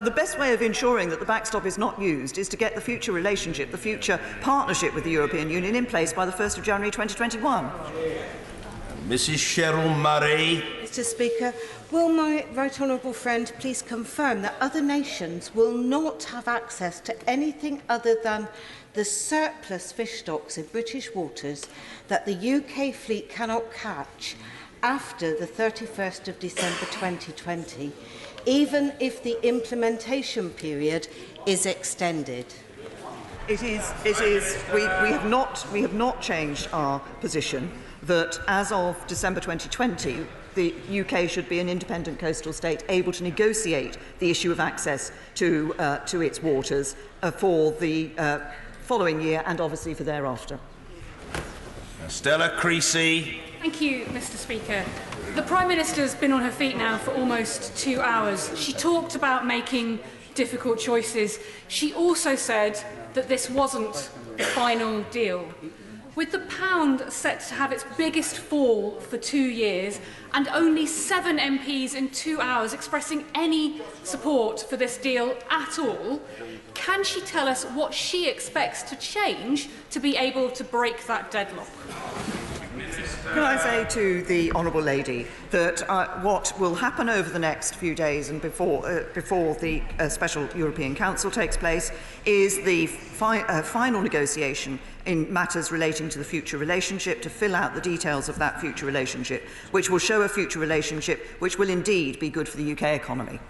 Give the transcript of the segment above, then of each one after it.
The best way of ensuring that the backstop is not used is to get the future relationship, the future partnership with the European Union in place by the 1st of January 2021. Mrs Cheryl Murray. Mr Speaker, will my right honourable friend please confirm that other nations will not have access to anything other than the surplus fish stocks in British waters that the UK fleet cannot catch after the 31st of December 2020, even if the implementation period is extended? We have not changed our position that as of December 2020, the UK should be an independent coastal state able to negotiate the issue of access to its waters for the following year and obviously for thereafter. Stella Creasy. Thank you, Mr Speaker. The Prime Minister's been on her feet now for almost 2 hours. She talked about making difficult choices. She also said that this wasn't the final deal. With the pound set to have its biggest fall for 2 years and only 7 MPs in 2 hours expressing any support for this deal at all, can she tell us what she expects to change to be able to break that deadlock? Can I say to the Honourable Lady that what will happen over the next few days and before the Special European Council takes place is the final negotiation in matters relating to the future relationship, to fill out the details of that future relationship, which will show a future relationship which will indeed be good for the UK economy.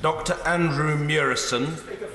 Dr Andrew Murison.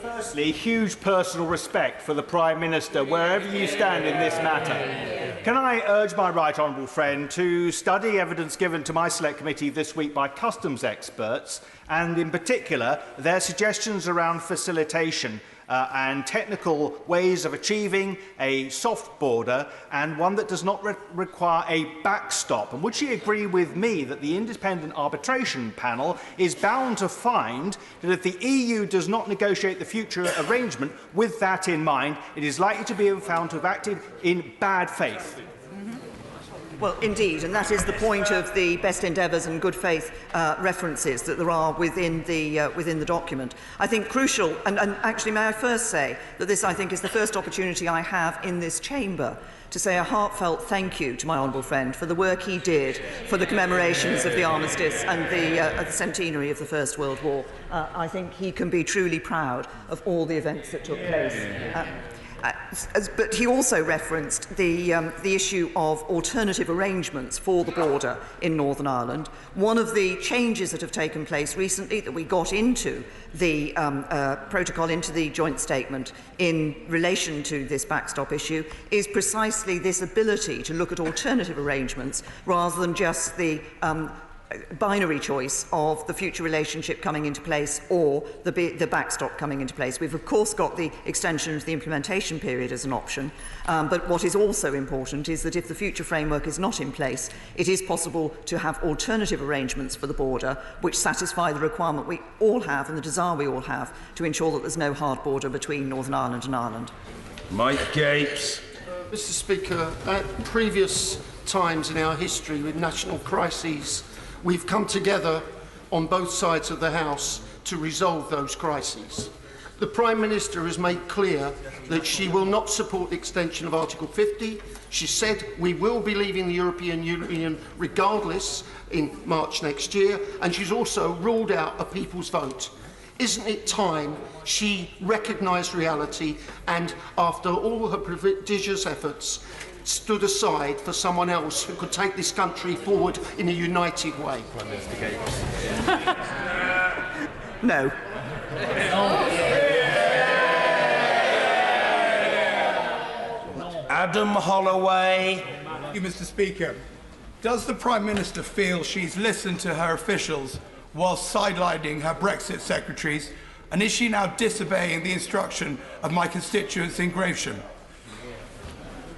Firstly, huge personal respect for the Prime Minister, wherever you stand in this matter. Can I urge my right honourable friend to study evidence given to my Select Committee this week by customs experts, and in particular their suggestions around facilitation and technical ways of achieving a soft border and one that does not require a backstop? And would she agree with me that the independent arbitration panel is bound to find that if the EU does not negotiate the future arrangement with that in mind, it is likely to be found to have acted in bad faith? Well, indeed, and that is the point of the best endeavours and good faith references that there are within the document. I think crucial, and actually may I first say that this, I think, is the first opportunity I have in this chamber to say a heartfelt thank you to my honourable friend for the work he did for the commemorations of the armistice and the centenary of the First World War. I think he can be truly proud of all the events that took place. But he also referenced the issue of alternative arrangements for the border in Northern Ireland. One of the changes that have taken place recently that we got into the protocol, into the joint statement in relation to this backstop issue, is precisely this ability to look at alternative arrangements rather than just the binary choice of the future relationship coming into place or the backstop coming into place. We've of course got the extension of the implementation period as an option, but what is also important is that if the future framework is not in place, it is possible to have alternative arrangements for the border which satisfy the requirement we all have and the desire we all have to ensure that there's no hard border between Northern Ireland and Ireland. Mike Gapes. Mr Speaker, at previous times in our history with national crises, we've come together on both sides of the House to resolve those crises. The Prime Minister has made clear that she will not support the extension of Article 50. She said we will be leaving the European Union regardless in March next year, and she's also ruled out a people's vote. Isn't it time she recognised reality and, after all her prodigious efforts, stood aside for someone else who could take this country forward in a united way? No. Adam Holloway. Thank you, Mr Speaker. Does the Prime Minister feel she's listened to her officials while sidelining her Brexit secretaries, and is she now disobeying the instruction of my constituents in Gravesham?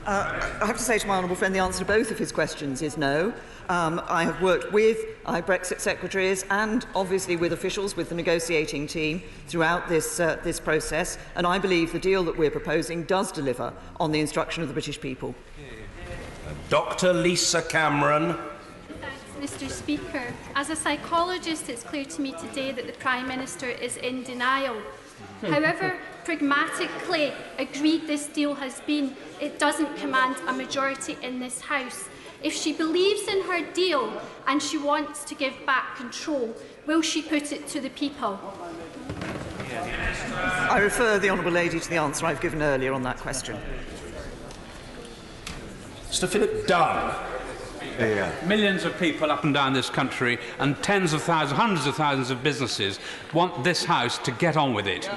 I have to say to my honourable friend the answer to both of his questions is no. I have worked with our Brexit secretaries and obviously with officials, with the negotiating team throughout this process, and I believe the deal that we're proposing does deliver on the instruction of the British people. Dr Lisa Cameron. Thanks, Mr. Speaker. As a psychologist, it's clear to me today that the Prime Minister is in denial. However pragmatically agreed this deal has been, it doesn't command a majority in this House. If she believes in her deal and she wants to give back control, will she put it to the people? I refer the Honourable Lady to the answer I've given earlier on that question. Mr. Philip Dunn. Millions of people up and down this country and tens of thousands, hundreds of thousands of businesses want this House to get on with it.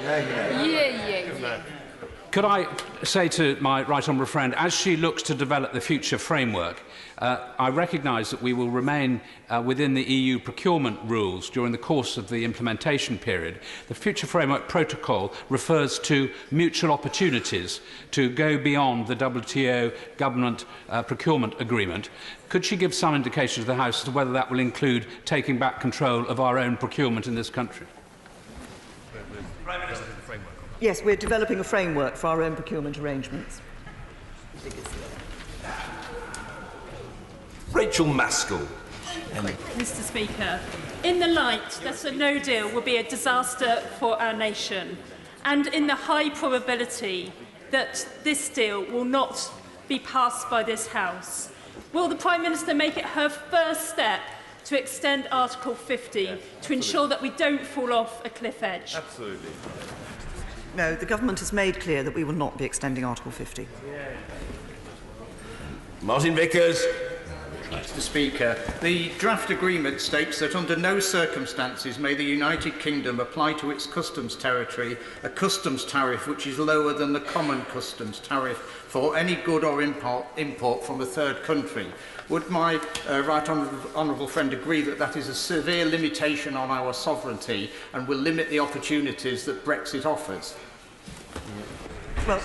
Could I say to my right honourable friend, as she looks to develop the future framework, I recognise that we will remain within the EU procurement rules during the course of the implementation period. The future framework protocol refers to mutual opportunities to go beyond the WTO government procurement agreement. Could she give some indication to the House as to whether that will include taking back control of our own procurement in this country? Yes, we're developing a framework for our own procurement arrangements. Rachel Maskell. Mr. Speaker, in the light that a no deal will be a disaster for our nation, and in the high probability that this deal will not be passed by this House, will the Prime Minister make it her first step to extend Article 50 to ensure that we don't fall off a cliff edge? Absolutely. No, the government has made clear that we will not be extending Article 50. Martin Vickers. Mr. Speaker, the draft agreement states that under no circumstances may the United Kingdom apply to its customs territory a customs tariff which is lower than the common customs tariff for any good or import from a third country. Would my right honourable friend agree that that is a severe limitation on our sovereignty and will limit the opportunities that Brexit offers? Well,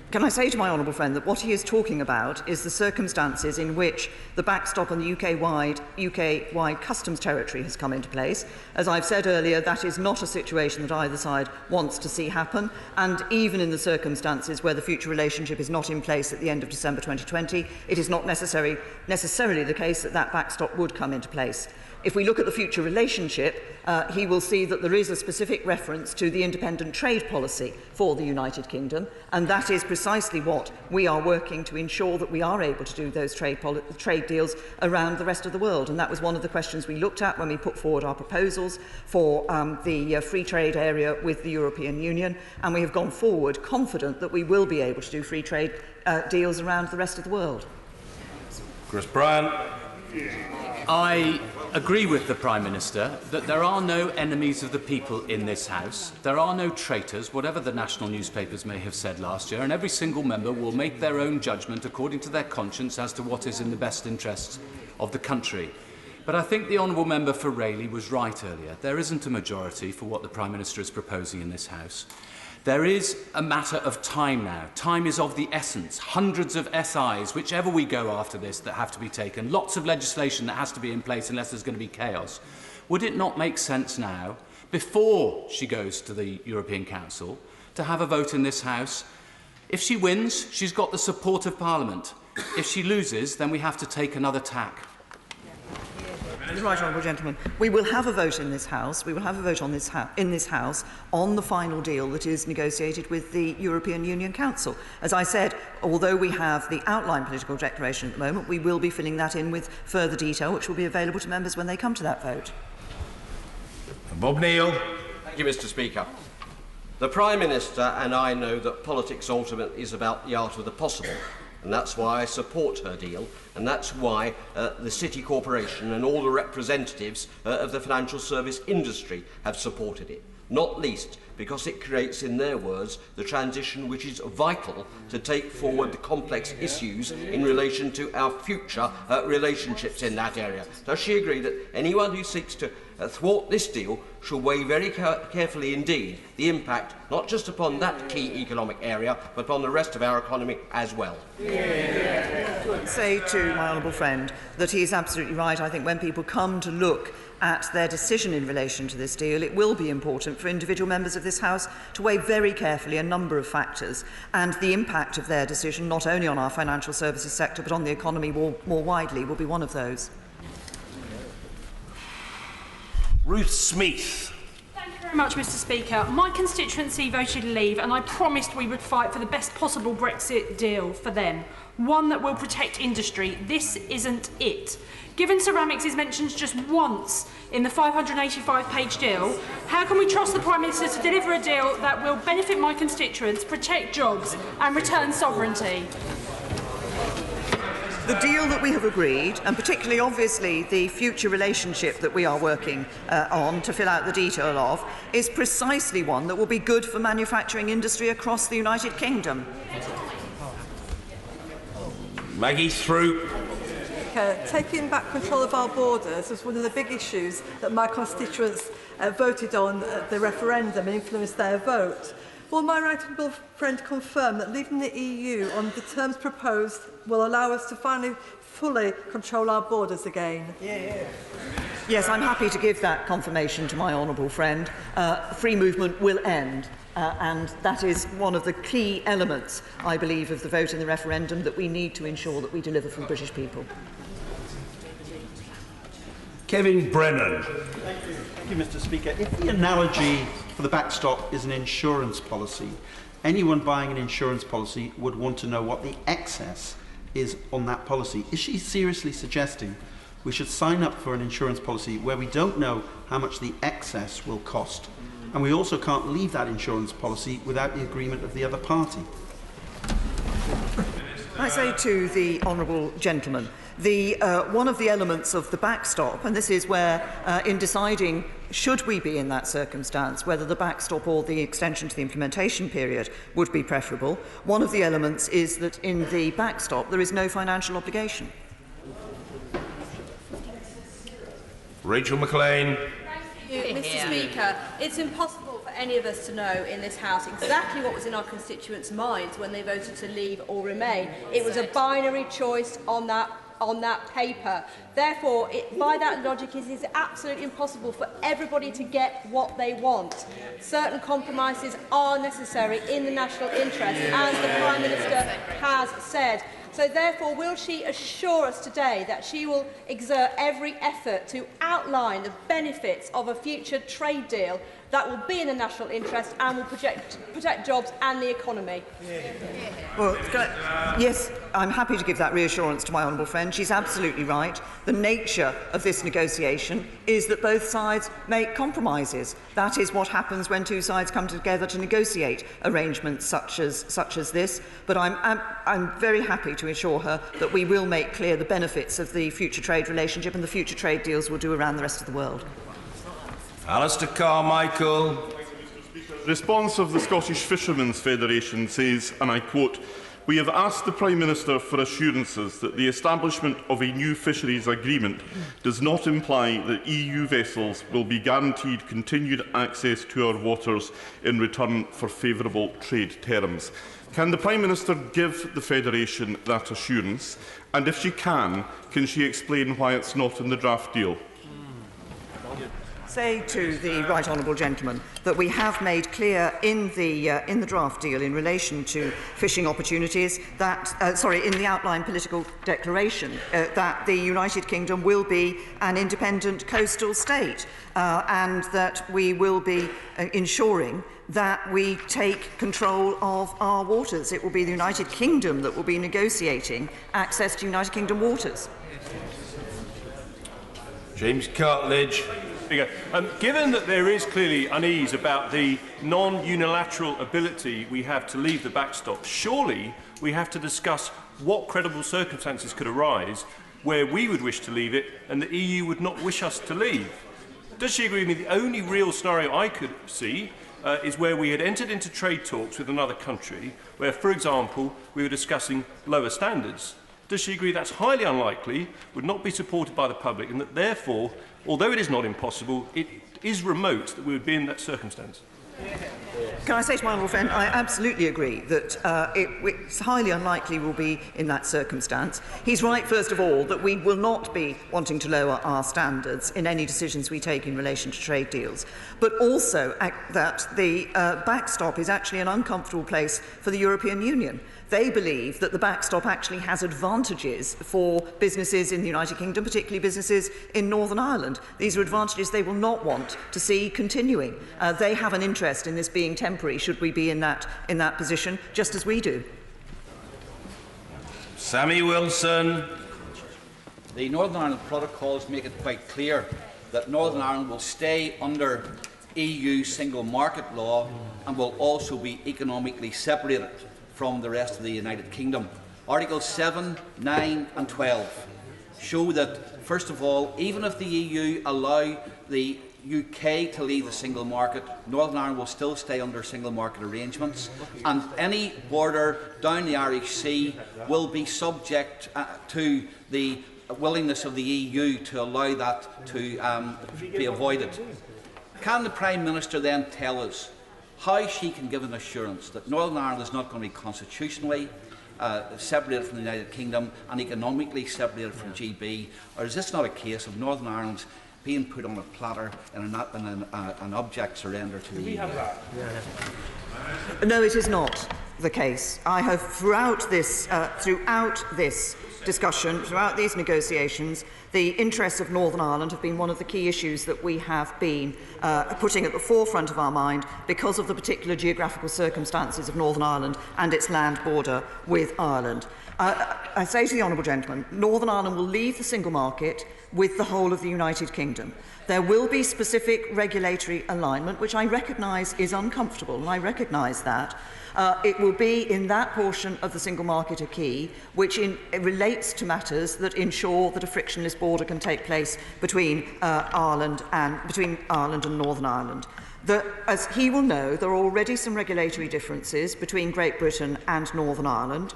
can I say to my honourable friend that what he is talking about is the circumstances in which the backstop on the UK-wide customs territory has come into place. As I've said earlier, that is not a situation that either side wants to see happen, and even in the circumstances where the future relationship is not in place at the end of December 2020, it is not necessarily the case that that backstop would come into place. If we look at the future relationship, he will see that there is a specific reference to the independent trade policy for the United Kingdom, and that is precisely what we are working to ensure, that we are able to do those trade deals around the rest of the world. And that was one of the questions we looked at when we put forward our proposals for the free trade area with the European Union, and we have gone forward confident that we will be able to do free trade deals around the rest of the world. Chris Bryant. I agree with the Prime Minister that there are no enemies of the people in this House. There are no traitors, whatever the national newspapers may have said last year, and every single member will make their own judgment according to their conscience as to what is in the best interests of the country. But I think the Honourable Member for Rayleigh was right earlier. There isn't a majority for what the Prime Minister is proposing in this House. There is a matter of time now. Time is of the essence. Hundreds of SIs, whichever we go after this, that have to be taken. Lots of legislation that has to be in place unless there's going to be chaos. Would it not make sense now, before she goes to the European Council, to have a vote in this House? If she wins, she's got the support of Parliament. If she loses, then we have to take another tack. Right, honourable gentleman. We will have a vote in this House. We will have a vote on in this House on the final deal that is negotiated with the European Union Council. As I said, although we have the outline political declaration at the moment, we will be filling that in with further detail, which will be available to members when they come to that vote. Bob Neal. Thank you, Mr. Speaker. The Prime Minister and I know that politics ultimately is about the art of the possible. And that's why I support her deal, and that's why the City Corporation and all the representatives of the financial service industry have supported it, not least because it creates, in their words, the transition which is vital to take forward the complex issues in relation to our future relationships in that area. Does she agree that anyone who seeks to thwart this deal shall weigh very carefully indeed the impact not just upon that key economic area but upon the rest of our economy as well? Say to my honourable friend that he is absolutely right. I think when people come to look at their decision in relation to this deal, it will be important for individual members of this House to weigh very carefully a number of factors, and the impact of their decision, not only on our financial services sector but on the economy more widely, will be one of those. Ruth Smith. Thank you very much, Mr. Speaker. My constituency voted leave, and I promised we would fight for the best possible Brexit deal for them, one that will protect industry. This isn't it. Given ceramics is mentioned just once in the 585-page deal, how can we trust the Prime Minister to deliver a deal that will benefit my constituents, protect jobs and return sovereignty? The deal that we have agreed, and particularly obviously the future relationship that we are working on to fill out the detail of, is precisely one that will be good for manufacturing industry across the United Kingdom. Maggie Throop. Taking back control of our borders was one of the big issues that my constituents voted on at the referendum and influenced their vote. Will my right honourable friend confirm that leaving the EU on the terms proposed will allow us to finally fully control our borders again? Yes, I'm happy to give that confirmation to my honourable friend. Free movement will end. And that is one of the key elements, I believe, of the vote in the referendum that we need to ensure that we deliver for the British people. Kevin Brennan. Thank you, Mr. Speaker. If the analogy for the backstop is an insurance policy, anyone buying an insurance policy would want to know what the excess is on that policy. Is she seriously suggesting we should sign up for an insurance policy where we don't know how much the excess will cost? And we also can't leave that insurance policy without the agreement of the other party. I say to the honourable gentleman, one of the elements of the backstop, and this is where, in deciding should we be in that circumstance, whether the backstop or the extension to the implementation period would be preferable, one of the elements is that in the backstop there is no financial obligation. Rachel McLean. Mr. Speaker, it's impossible for any of us to know in this House exactly what was in our constituents' minds when they voted to leave or remain. It was a binary choice on that paper. Therefore, by that logic, it is absolutely impossible for everybody to get what they want. Certain compromises are necessary in the national interest, as the Prime Minister has said. So therefore, will she assure us today that she will exert every effort to outline the benefits of a future trade deal that will be in the national interest and will protect jobs and the economy? Well, yes, I'm happy to give that reassurance to my honourable friend. She's absolutely right. The nature of this negotiation is that both sides make compromises. That is what happens when two sides come together to negotiate arrangements such as this. But I'm very happy to assure her that we will make clear the benefits of the future trade relationship and the future trade deals we'll do around the rest of the world. Alistair Carmichael. The response of the Scottish Fishermen's Federation says, and I quote, "We have asked the Prime Minister for assurances that the establishment of a new fisheries agreement does not imply that EU vessels will be guaranteed continued access to our waters in return for favourable trade terms." Can the Prime Minister give the Federation that assurance? And if she can she explain why it's not in the draft deal? Say to the right honourable gentleman that we have made clear in the draft deal in relation to fishing opportunities that in the outline political declaration that the United Kingdom will be an independent coastal state and that we will be ensuring that we take control of our waters. It will be the United Kingdom that will be negotiating access to United Kingdom waters. James Cartledge. Given that there is clearly unease about the non-unilateral ability we have to leave the backstop, surely we have to discuss what credible circumstances could arise where we would wish to leave it and the EU would not wish us to leave. Does she agree with me? The only real scenario I could see is where we had entered into trade talks with another country where, for example, we were discussing lower standards. Does she agree that's highly unlikely, would not be supported by the public, and that therefore, although it is not impossible, it is remote that we would be in that circumstance? Can I say to my honourable friend, I absolutely agree that it's highly unlikely we'll be in that circumstance. He's right, first of all, that we will not be wanting to lower our standards in any decisions we take in relation to trade deals, but also that the backstop is actually an uncomfortable place for the European Union. They believe that the backstop actually has advantages for businesses in the United Kingdom, particularly businesses in Northern Ireland. These are advantages they will not want to see continuing. They have an interest in this being temporary, should we be in that position, just as we do. Sammy Wilson. The Northern Ireland protocols make it quite clear that Northern Ireland will stay under EU single market law and will also be economically separated from the rest of the United Kingdom. Articles 7, 9 and 12 show that, first of all, even if the EU allow the UK to leave the single market, Northern Ireland will still stay under single market arrangements, and any border down the Irish Sea will be subject to the willingness of the EU to allow that to be avoided. Can the Prime Minister then tell us how she can give an assurance that Northern Ireland is not going to be constitutionally separated from the United Kingdom and economically separated from GB, or is this not a case of Northern Ireland being put on a platter in an object surrender to the EU? No, it is not the case. I have throughout this discussion, throughout these negotiations, the interests of Northern Ireland have been one of the key issues that we have been putting at the forefront of our mind because of the particular geographical circumstances of Northern Ireland and its land border with Ireland. I say to the honourable gentleman, Northern Ireland will leave the single market with the whole of the United Kingdom. There will be specific regulatory alignment, which I recognise is uncomfortable, and I recognise that. It will be in that portion of the single market acquis which relates to matters that ensure that a frictionless border can take place between Ireland and Northern Ireland. As he will know, there are already some regulatory differences between Great Britain and Northern Ireland.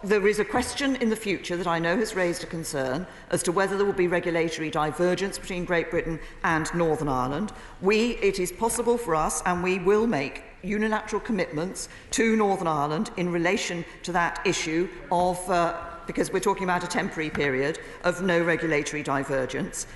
There is a question in the future that I know has raised a concern as to whether there will be regulatory divergence between Great Britain and Northern Ireland. It is possible for us, and we will make unilateral commitments to Northern Ireland in relation to that issue of, because we're talking about a temporary period, of no regulatory divergence.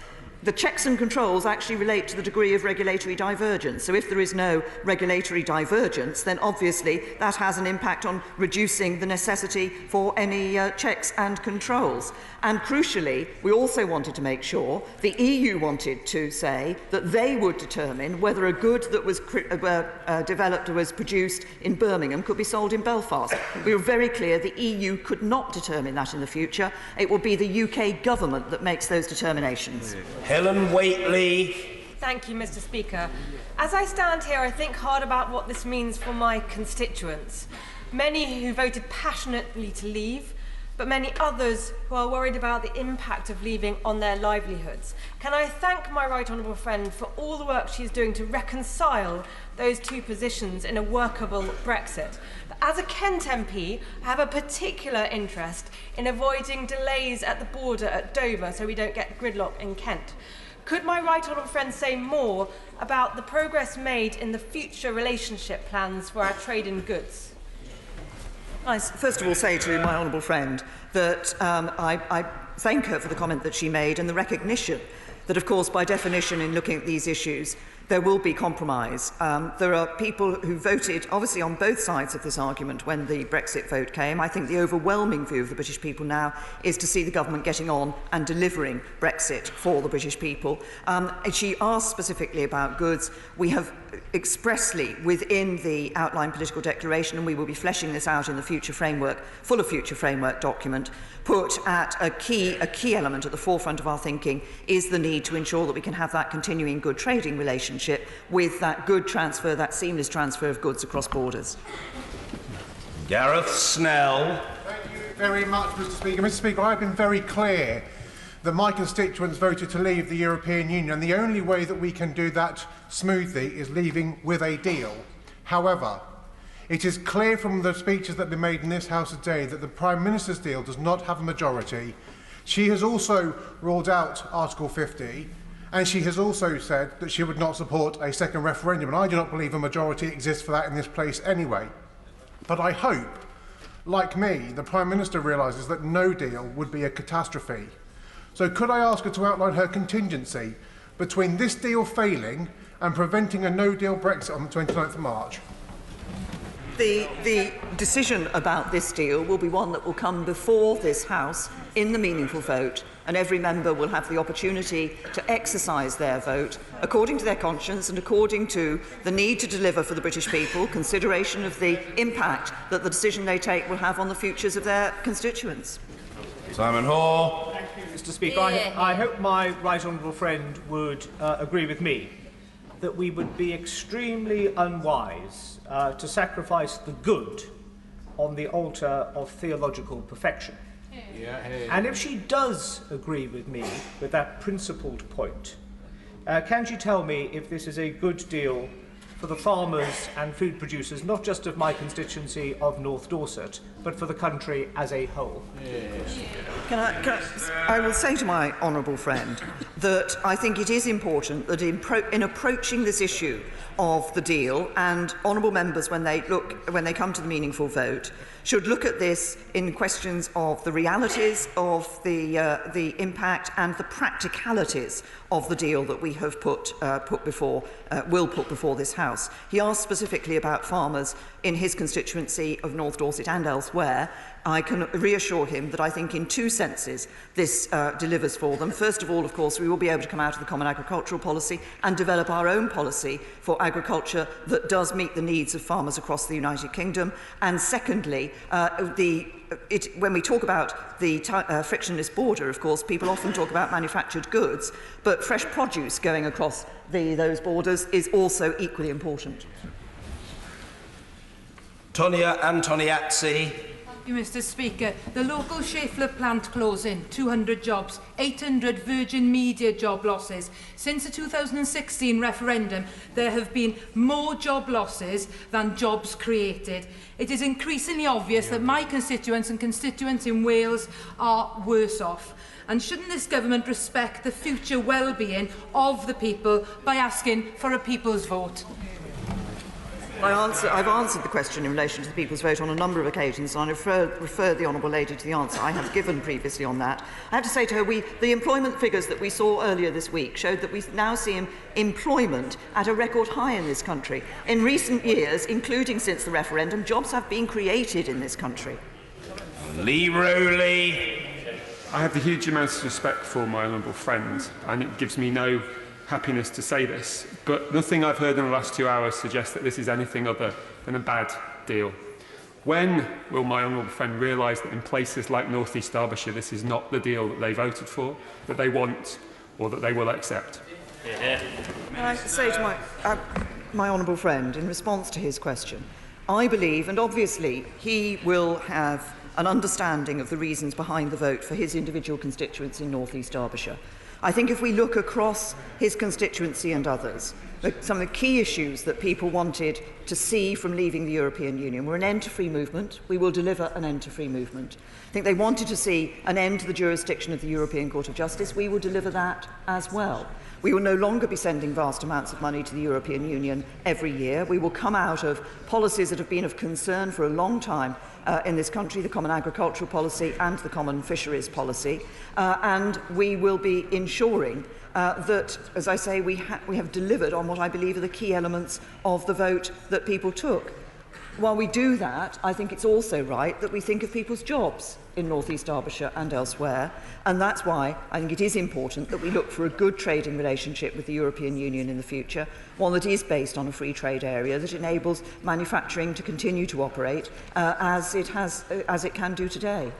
The checks and controls actually relate to the degree of regulatory divergence. So if there is no regulatory divergence, then obviously that has an impact on reducing the necessity for any checks and controls. And crucially, we also wanted to make sure, the EU wanted to say that they would determine whether a good that was developed or was produced in Birmingham could be sold in Belfast. We were very clear the EU could not determine that in the future. It will be the UK government that makes those determinations. Helen Whately. Thank you, Mr. Speaker. As I stand here, I think hard about what this means for my constituents. Many who voted passionately to leave, but many others who are worried about the impact of leaving on their livelihoods. Can I thank my right honourable friend for all the work she is doing to reconcile those two positions in a workable Brexit. But as a Kent MP, I have a particular interest in avoiding delays at the border at Dover so we don't get gridlock in Kent. Could my right honourable friend say more about the progress made in the future relationship plans for our trade in goods? I first of all say to my honourable friend that I thank her for the comment that she made and the recognition that, of course, by definition, in looking at these issues, there will be compromise. There are people who voted, obviously, on both sides of this argument when the Brexit vote came. I think the overwhelming view of the British people now is to see the government getting on and delivering Brexit for the British people. And she asked specifically about goods. We have expressly, within the outline political declaration, and we will be fleshing this out in the future framework, full of future framework document, put at a key element at the forefront of our thinking is the need to ensure that we can have that continuing good trading relationship with that good transfer, that seamless transfer of goods across borders. Gareth Snell. Thank you very much, Mr. Speaker. Mr. Speaker, I've been very clear that my constituents voted to leave the European Union, and the only way that we can do that smoothly is leaving with a deal. However, it is clear from the speeches that have been made in this House today that the Prime Minister's deal does not have a majority. She has also ruled out Article 50, And she has also said that she would not support a second referendum, and I do not believe a majority exists for that in this place anyway. But I hope, like me, the Prime Minister realises that no deal would be a catastrophe. So could I ask her to outline her contingency between this deal failing and preventing a no-deal Brexit on the 29th of March? The decision about this deal will be one that will come before this House in the meaningful vote, and every member will have the opportunity to exercise their vote according to their conscience and according to the need to deliver for the British people, consideration of the impact that the decision they take will have on the futures of their constituents. Simon Hoare. Mr. Speaker, I hope my right honourable friend would agree with me that we would be extremely unwise to sacrifice the good on the altar of theological perfection. And if she does agree with me with that principled point, can she tell me if this is a good deal for the farmers and food producers, not just of my constituency of North Dorset, but for the country as a whole? I will say to my honourable friend that I think it is important that in approaching this issue of the deal, and honourable members, when they come to the meaningful vote, should look at this in questions of the realities of the impact and the practicalities of the deal that we have will put before this House. He asked specifically about farmers in his constituency of North Dorset and elsewhere. I can reassure him that I think in two senses this delivers for them. First of all, of course, we will be able to come out of the Common Agricultural Policy and develop our own policy for agriculture that does meet the needs of farmers across the United Kingdom. And secondly, when we talk about the frictionless border, of course, people often talk about manufactured goods, but fresh produce going across those borders is also equally important. Tonia Antoniazzi. Thank you, Mr. Speaker. The local Schaeffler plant closing, 200 jobs, 800 Virgin Media job losses. Since the 2016 referendum, there have been more job losses than jobs created. It is increasingly obvious that my constituents and constituents in Wales are worse off. And shouldn't this government respect the future well-being of the people by asking for a people's vote? I've answered the question in relation to the People's Vote on a number of occasions, and I refer the Honourable Lady to the answer I have given previously on that. I have to say to her, the employment figures that we saw earlier this week showed that we now see employment at a record high in this country. In recent years, including since the referendum, jobs have been created in this country. Lee Rowley. I have the huge amounts of respect for my honourable friend, and it gives me no happiness to say this, but nothing I've heard in the last 2 hours suggests that this is anything other than a bad deal. When will my honourable friend realise that in places like North East Derbyshire this is not the deal that they voted for, that they want, or that they will accept? I say to my honourable friend, in response to his question, I believe, and obviously he will have an understanding of the reasons behind the vote for his individual constituents in North East Derbyshire. I think if we look across his constituency and others, some of the key issues that people wanted to see from leaving the European Union were an end to free movement. We will deliver an end to free movement. I think they wanted to see an end to the jurisdiction of the European Court of Justice. We will deliver that as well. We will no longer be sending vast amounts of money to the European Union every year. We will come out of policies that have been of concern for a long time in this country, the Common Agricultural Policy and the Common Fisheries Policy, and we will be ensuring that, as I say, we have delivered on what I believe are the key elements of the vote that people took. While we do that, I think it's also right that we think of people's jobs in North East Derbyshire and elsewhere, and that's why I think it is important that we look for a good trading relationship with the European Union in the future, one that is based on a free trade area that enables manufacturing to continue to operate as it can do today.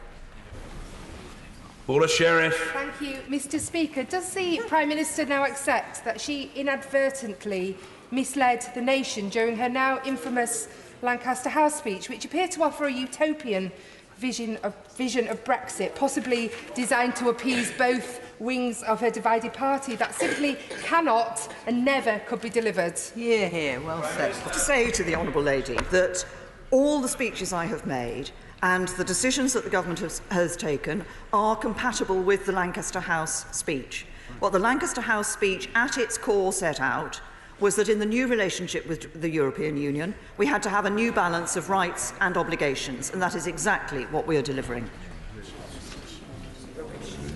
Paula Sheriff. Thank you, Mr. Speaker. Does the Prime Minister now accept that she inadvertently misled the nation during her now infamous Lancaster House speech, which appeared to offer a utopian vision of Brexit, possibly designed to appease both wings of her divided party, that simply cannot and never could be delivered? Hear, hear. Well said. I have to say to the Honourable Lady that all the speeches I have made and the decisions that the government has taken are compatible with the Lancaster House speech. What the Lancaster House speech at its core set out was that in the new relationship with the European Union, we had to have a new balance of rights and obligations, and that is exactly what we are delivering.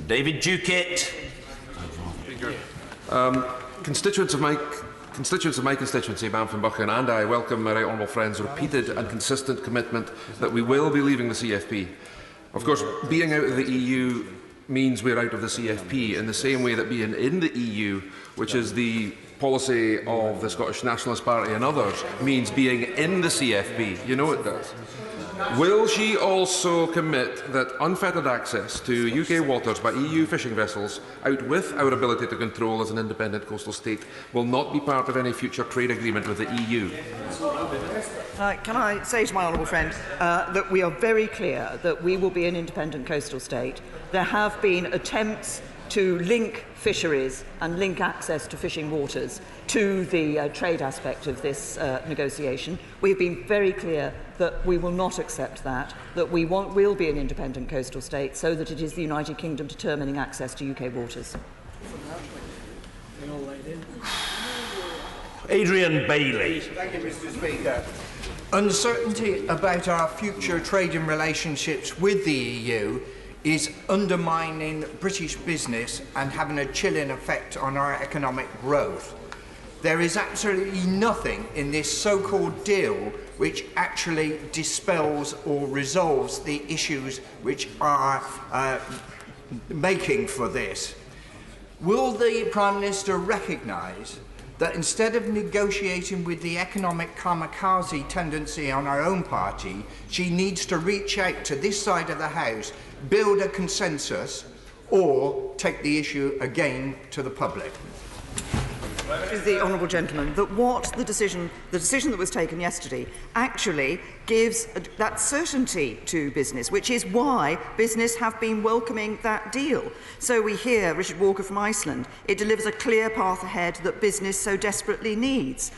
David Dukitt. Constituents of my constituency, Banff-and-Buchan, and I welcome my right honourable friend's repeated and consistent commitment that we will be leaving the CFP. Of course, being out of the EU means we're out of the CFP in the same way that being in the EU, which is the policy of the Scottish Nationalist Party and others, means being in the CFP. You know it does. Will she also commit that unfettered access to UK waters by EU fishing vessels, out with our ability to control as an independent coastal state, will not be part of any future trade agreement with the EU? Can I say to my honourable friend that we are very clear that we will be an independent coastal state. There have been attempts to link fisheries and link access to fishing waters to the trade aspect of this negotiation. We have been very clear that we will not accept that we will be an independent coastal state, so that it is the United Kingdom determining access to UK waters. Adrian Bailey. Thank you, Mr. Speaker. Uncertainty about our future trading relationships with the EU is undermining British business and having a chilling effect on our economic growth. There is absolutely nothing in this so-called deal which actually dispels or resolves the issues which are making for this. Will the Prime Minister recognise that instead of negotiating with the economic kamikaze tendency on our own party, she needs to reach out to this side of the House, build a consensus, or take the issue again to the public? The honourable gentleman, that what the decision that was taken yesterday actually gives that certainty to business, which is why business have been welcoming that deal. So we hear Richard Walker from Iceland. It delivers a clear path ahead that business so desperately needs.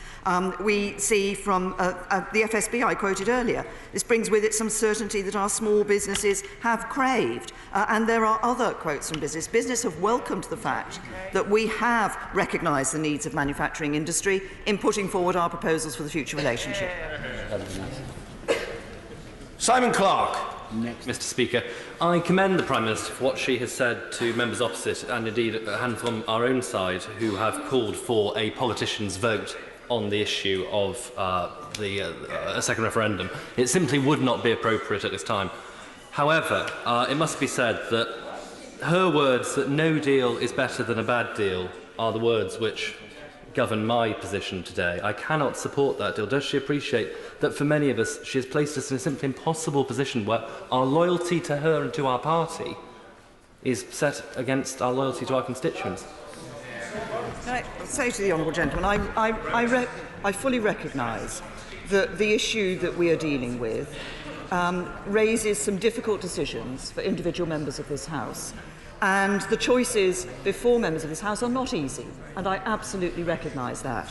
We see from the FSB I quoted earlier, this brings with it some certainty that our small businesses have craved. And there are other quotes from business. Business have welcomed the fact that we have recognised the needs of manufacturing industry in putting forward our proposals for the future relationship. Simon Clark. Mr. Speaker, I commend the Prime Minister for what she has said to members opposite, and indeed a handful from our own side, who have called for a politician's vote on the issue of a second referendum. It simply would not be appropriate at this time. However, it must be said that her words that no deal is better than a bad deal are the words which govern my position today. I cannot support that deal. Does she appreciate that for many of us she has placed us in a simply impossible position where our loyalty to her and to our party is set against our loyalty to our constituents? Can I say to the honourable gentleman, I fully recognise that the issue that we are dealing with raises some difficult decisions for individual members of this House. And the choices before members of this House are not easy, and I absolutely recognise that.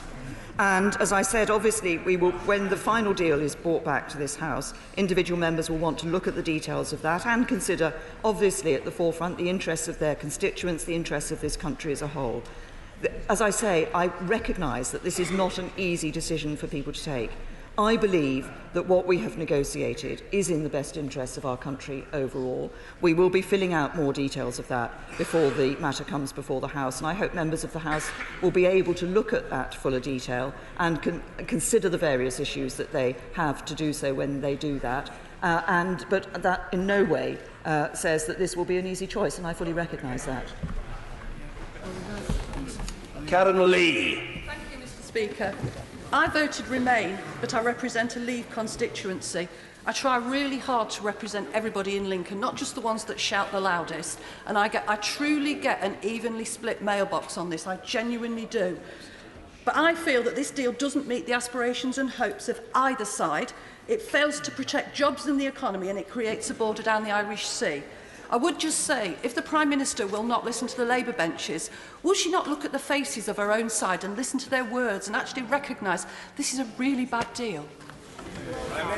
And as I said, obviously, we will, when the final deal is brought back to this House, individual members will want to look at the details of that and consider, obviously, at the forefront, the interests of their constituents, the interests of this country as a whole. As I say, I recognise that this is not an easy decision for people to take. I believe that what we have negotiated is in the best interests of our country overall. We will be filling out more details of that before the matter comes before the House, and I hope members of the House will be able to look at that fuller detail and consider the various issues that they have to do so when they do that. But that in no way says that this will be an easy choice, and I fully recognise that. Karen Lee. Thank you, Mr. Speaker. I voted Remain, but I represent a Leave constituency. I try really hard to represent everybody in Lincoln, not just the ones that shout the loudest. And I truly get an evenly split mailbox on this. I genuinely do. But I feel that this deal doesn't meet the aspirations and hopes of either side. It fails to protect jobs and the economy, and it creates a border down the Irish Sea. I would just say, if the Prime Minister will not listen to the Labour benches, will she not look at the faces of her own side and listen to their words and actually recognise this is a really bad deal?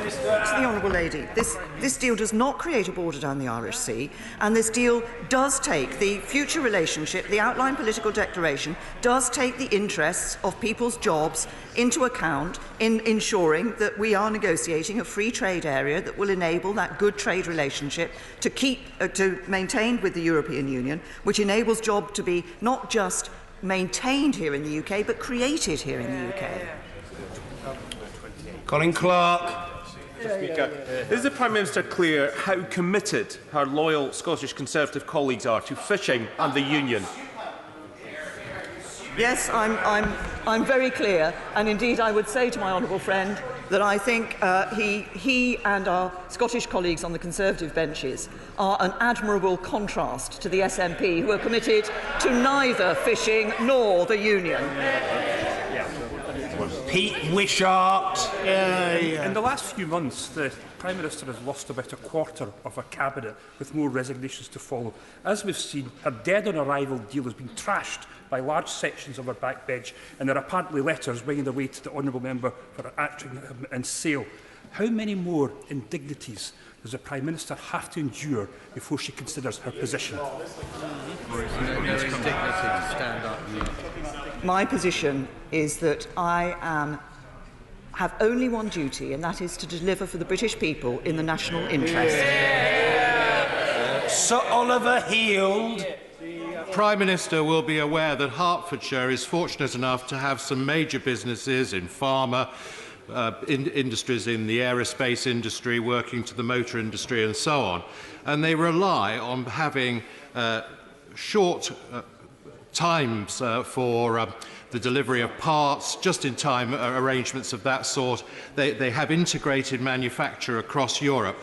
To the Honourable Lady, this deal does not create a border down the Irish Sea, and this deal does take the future relationship, the outline political declaration, does take the interests of people's jobs into account in ensuring that we are negotiating a free trade area that will enable that good trade relationship to maintain with the European Union, which enables jobs to be not just maintained here in the UK, but created here in the UK. Colin Clark. Is the Prime Minister clear how committed her loyal Scottish Conservative colleagues are to fishing and the Union? Yes, I'm very clear, and indeed I would say to my honourable friend that I think he and our Scottish colleagues on the Conservative benches are an admirable contrast to the SNP, who are committed to neither fishing nor the Union. Pete Wishart. In the last few months, the Prime Minister has lost about a quarter of her cabinet, with more resignations to follow. As we've seen, her dead-on-arrival deal has been trashed by large sections of her backbench, and there are apparently letters winging their way to the honourable member for acting in sale. How many more indignities does the Prime Minister have to endure before she considers her position? My position is that I have only one duty, and that is to deliver for the British people in the national interest. Sir Oliver Heald. Prime Minister will be aware that Hertfordshire is fortunate enough to have some major businesses in pharma, industries in the aerospace industry, working to the motor industry and so on. And they rely on having short times for the delivery of parts, just-in-time arrangements of that sort. They have integrated manufacture across Europe.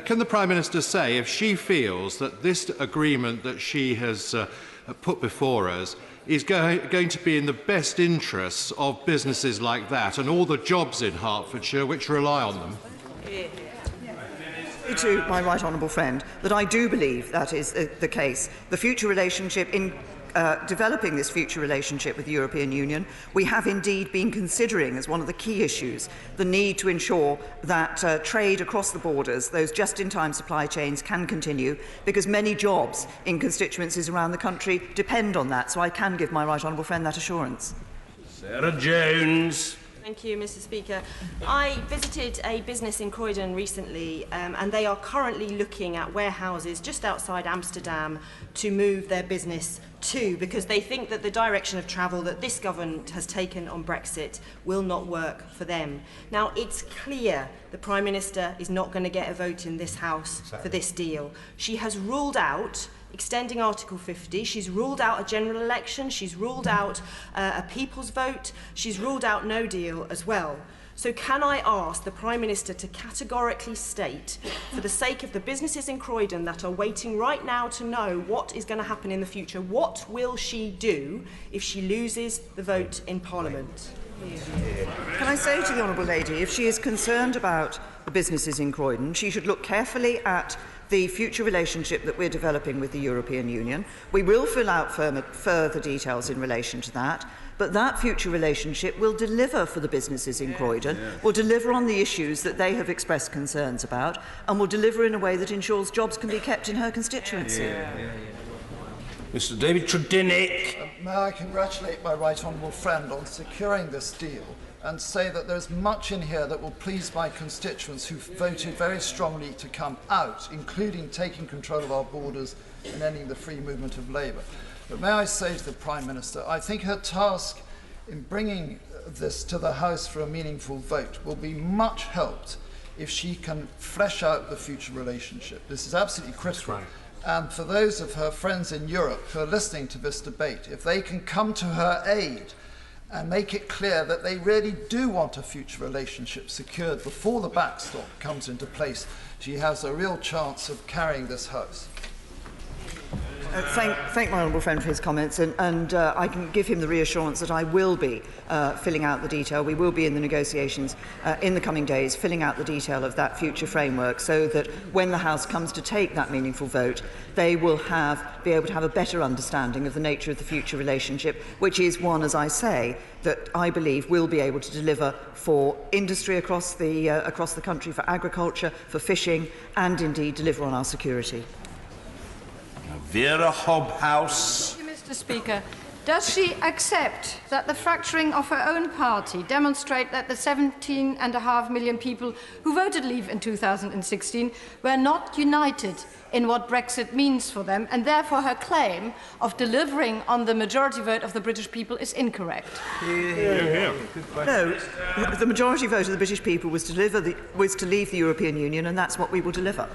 Can the Prime Minister say if she feels that this agreement that she has put before us is going to be in the best interests of businesses like that and all the jobs in Hertfordshire which rely on them? To my right honourable friend, that I do believe that is the case. The future relationship in developing this future relationship with the European Union, we have indeed been considering as one of the key issues the need to ensure that trade across the borders, those just-in-time supply chains, can continue, because many jobs in constituencies around the country depend on that. So I can give my right honourable friend that assurance. Sarah Jones. Thank you, Mr. Speaker. I visited a business in Croydon recently, and they are currently looking at warehouses just outside Amsterdam to move their business to, because they think that the direction of travel that this government has taken on Brexit will not work for them. Now, it's clear the Prime Minister is not going to get a vote in this House for this deal. She has ruled out extending Article 50, she's ruled out a general election, she's ruled out a people's vote, she's ruled out no deal as well. So can I ask the Prime Minister to categorically state, for the sake of the businesses in Croydon that are waiting right now to know what is going to happen in the future, what will she do if she loses the vote in Parliament? Can I say to the honourable lady, if she is concerned about the businesses in Croydon, she should look carefully at the future relationship that we're developing with the European Union. We will fill out further details in relation to that, but that future relationship will deliver for the businesses in Croydon, will deliver on the issues that they have expressed concerns about, and will deliver in a way that ensures jobs can be kept in her constituency. Mr. David Tredinnick. May I congratulate my right honourable friend on securing this deal and say that there's much in here that will please my constituents who voted very strongly to come out, including taking control of our borders and ending the free movement of labour. But may I say to the Prime Minister, I think her task in bringing this to the House for a meaningful vote will be much helped if she can flesh out the future relationship. This is absolutely critical. Right. And for those of her friends in Europe who are listening to this debate, if they can come to her aid and make it clear that they really do want a future relationship secured before the backstop comes into place, she has a real chance of carrying this House. Thank my honourable friend for his comments, and I can give him the reassurance that I will be filling out the detail. We will be in the negotiations in the coming days, filling out the detail of that future framework, so that when the House comes to take that meaningful vote, they will be able to have a better understanding of the nature of the future relationship, which is one, as I say, that I believe will be able to deliver for industry across the country, for agriculture, for fishing, and indeed deliver on our security. Vera Hobhouse. Thank you, Mr. Speaker. Does she accept that the fracturing of her own party demonstrate that the 17.5 million people who voted leave in 2016 were not united in what Brexit means for them, and therefore her claim of delivering on the majority vote of the British people is incorrect? No, the majority vote of the British people was to leave the European Union, and that's what we will deliver.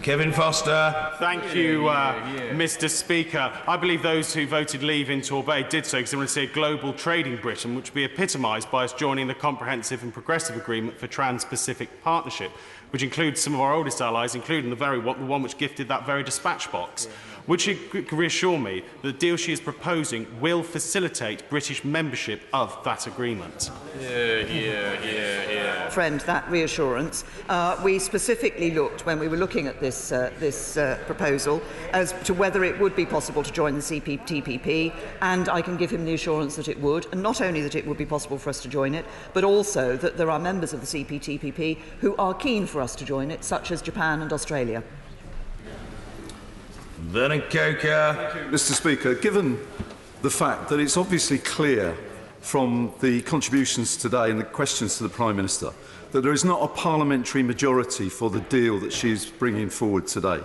Kevin Foster. Thank you, Mr. Speaker. I believe those who voted leave in Torbay did so because they want to see a global trading Britain, which would be epitomised by us joining the Comprehensive and Progressive Agreement for Trans-Pacific Partnership, which includes some of our oldest allies, including the one which gifted that very dispatch box. Would she reassure me that the deal she is proposing will facilitate British membership of that agreement? Friend, that reassurance. We specifically looked, when we were looking at this proposal, as to whether it would be possible to join the CPTPP, and I can give him the assurance that it would, and not only that it would be possible for us to join it, but also that there are members of the CPTPP who are keen for us to join it, such as Japan and Australia. Vernon Coker. Mr. Speaker, given the fact that it's obviously clear from the contributions today and the questions to the Prime Minister that there is not a parliamentary majority for the deal that she's bringing forward today,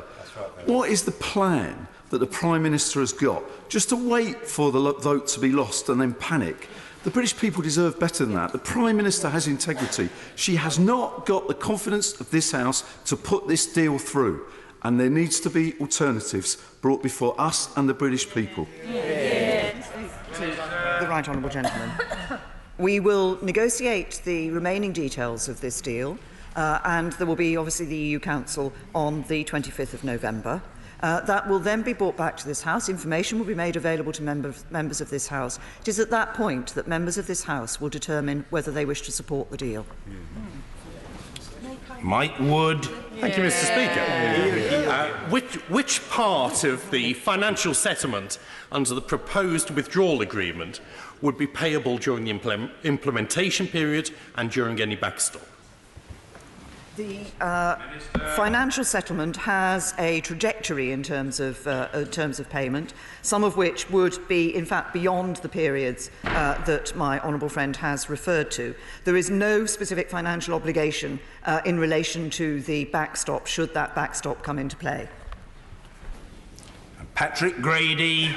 what is the plan that the Prime Minister has got just to wait for the vote to be lost and then panic? The British people deserve better than that. The Prime Minister has integrity. She has not got the confidence of this House to put this deal through. And there needs to be alternatives brought before us and the British people. The right honourable gentleman. We will negotiate the remaining details of this deal, and there will be obviously the EU Council on the 25th of November. That will then be brought back to this House. Information will be made available to members of this House. It is at that point that members of this House will determine whether they wish to support the deal. Mike Wood. Thank you, Mr. Speaker. Which part of the financial settlement under the proposed withdrawal agreement would be payable during the implementation period and during any backstop? The financial settlement has a trajectory in terms of payment, some of which would be, in fact, beyond the periods that my honourable friend has referred to. There is no specific financial obligation in relation to the backstop, should that backstop come into play. Patrick Grady.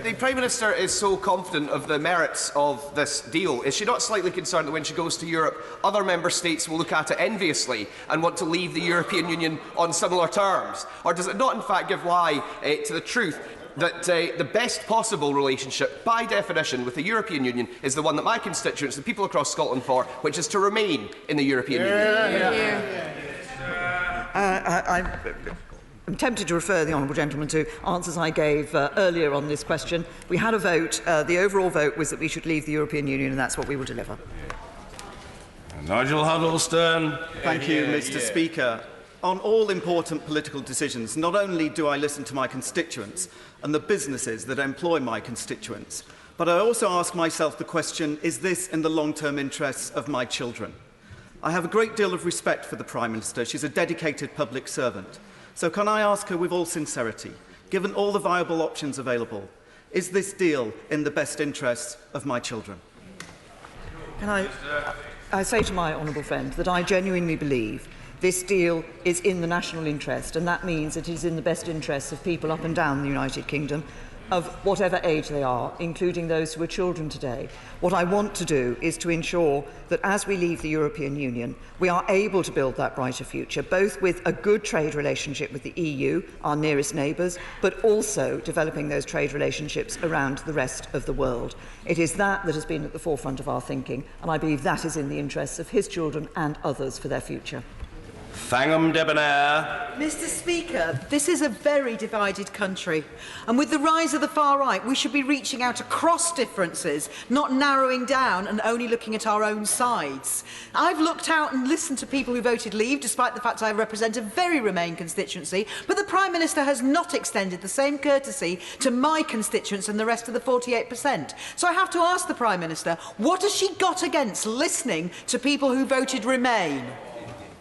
The Prime Minister is so confident of the merits of this deal. Is she not slightly concerned that when she goes to Europe, other member states will look at it enviously and want to leave the European Union on similar terms? Or does it not in fact give lie to the truth that the best possible relationship, by definition, with the European Union is the one that my constituents, the people across Scotland, for, which is to remain in the European Union? I'm tempted to refer the honourable gentleman to answers I gave earlier on this question. We had a vote. The overall vote was that we should leave the European Union, and that's what we will deliver. Nigel Huddleston. Thank you, Mr. Speaker. On all important political decisions, not only do I listen to my constituents and the businesses that employ my constituents, but I also ask myself the question, is this in the long-term interests of my children? I have a great deal of respect for the Prime Minister. She's a dedicated public servant. So can I ask her with all sincerity, given all the viable options available, is this deal in the best interests of my children? Can I say to my honourable friend that I genuinely believe this deal is in the national interest, and that means it is in the best interests of people up and down the United Kingdom, of whatever age they are, including those who are children today. What I want to do is to ensure that as we leave the European Union, we are able to build that brighter future, both with a good trade relationship with the EU, our nearest neighbours, but also developing those trade relationships around the rest of the world. It is that that has been at the forefront of our thinking, and I believe that is in the interests of his children and others for their future. Fangham Debonair. Mr. Speaker, this is a very divided country, and with the rise of the far right, we should be reaching out across differences, not narrowing down and only looking at our own sides. I've looked out and listened to people who voted leave, despite the fact I represent a very Remain constituency, but the Prime Minister has not extended the same courtesy to my constituents and the rest of the 48%. So I have to ask the Prime Minister, what has she got against listening to people who voted Remain?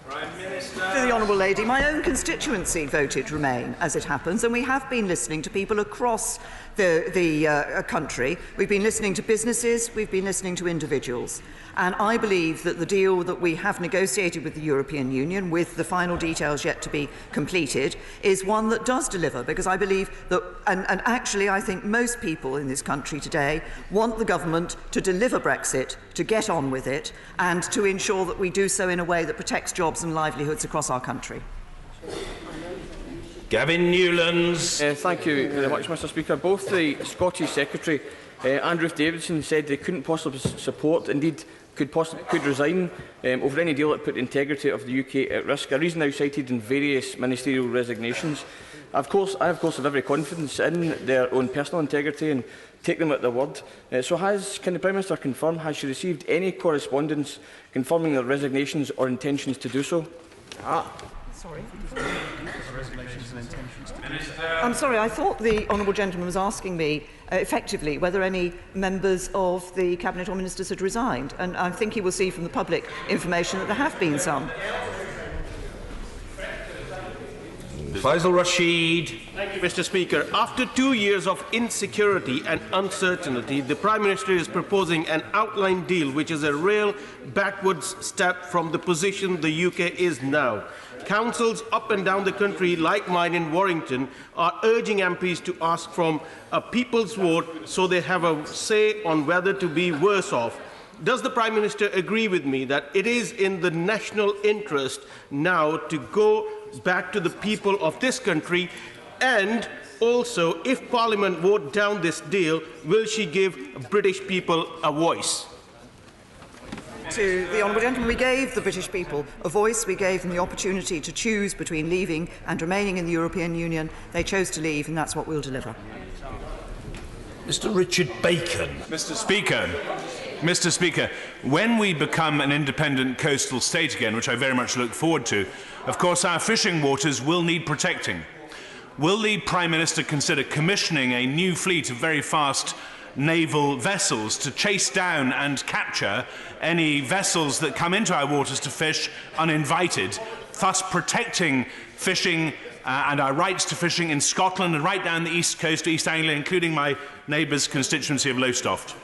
Prime Minister. To the Honourable Lady, my own constituency voted Remain, as it happens, and we have been listening to people across the country. We've been listening to businesses, we've been listening to individuals. And I believe that the deal that we have negotiated with the European Union, with the final details yet to be completed, is one that does deliver, because I believe that, and actually I think most people in this country today want the government to deliver Brexit, to get on with it, and to ensure that we do so in a way that protects jobs and livelihoods across our country. Gavin Newlands. Thank you very much, Mr. Speaker. Both the Scottish Secretary and Ruth Davidson said they couldn't possibly support, indeed could resign over any deal that put the integrity of the UK at risk, a reason now cited in various ministerial resignations. I, of course, have every confidence in their own personal integrity and take them at their word. Can the Prime Minister confirm, has she received any correspondence confirming their resignations or intentions to do so? Sorry. I'm sorry, I thought the honourable gentleman was asking me effectively whether any members of the Cabinet or ministers had resigned, and I think he will see from the public information that there have been some. Faisal Rashid. Thank you, Mr. Speaker. After 2 years of insecurity and uncertainty, the Prime Minister is proposing an outline deal which is a real backwards step from the position the UK is now. Councils up and down the country, like mine in Warrington, are urging MPs to ask from a people's vote so they have a say on whether to be worse off. Does the Prime Minister agree with me that it is in the national interest now to go back to the people of this country, and also, if Parliament vote down this deal, will she give British people a voice? To the honourable gentleman, we gave the British people a voice. We gave them the opportunity to choose between leaving and remaining in the European Union. They chose to leave, and that's what we'll deliver. Mr. Richard Bacon. Mr. Speaker, when we become an independent coastal state again, which I very much look forward to, of course our fishing waters will need protecting. Will the Prime Minister consider commissioning a new fleet of very fast naval vessels to chase down and capture any vessels that come into our waters to fish uninvited, thus protecting fishing and our rights to fishing in Scotland and right down the east coast of East Anglia, including my neighbour's constituency of Lowestoft?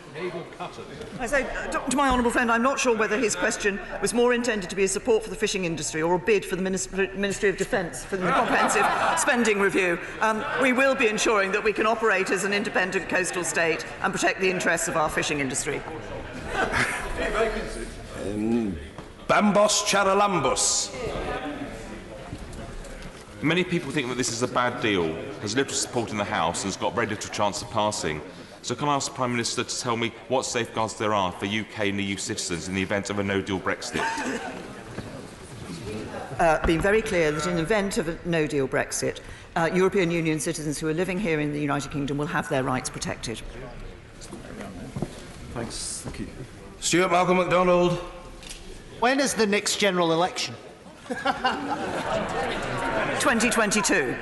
I say, to my honourable friend, I'm not sure whether his question was more intended to be a support for the fishing industry or a bid for the Ministry of Defence for the comprehensive spending review. We will be ensuring that we can operate as an independent coastal state and protect the interests of our fishing industry. Bambos Charalambos. Many people think that this is a bad deal, has little support in the House and has got very little chance of passing. So can I ask the Prime Minister to tell me what safeguards there are for UK and EU citizens in the event of a no-deal Brexit? Been very clear that in the event of a no-deal Brexit, European Union citizens who are living here in the United Kingdom will have their rights protected. Thanks. Thank you. Stuart Malcolm MacDonald. When is the next general election? 2022.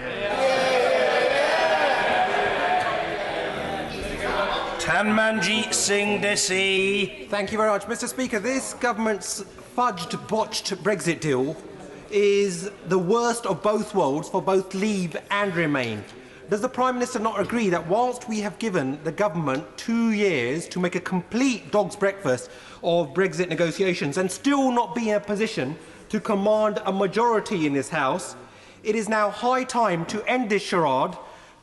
Tanmanjeet Singh Desi. Thank you very much, Mr. Speaker. This government's fudged, botched Brexit deal is the worst of both worlds for both Leave and Remain. Does the Prime Minister not agree that whilst we have given the government 2 years to make a complete dog's breakfast of Brexit negotiations and still not be in a position to command a majority in this House, it is now high time to end this charade,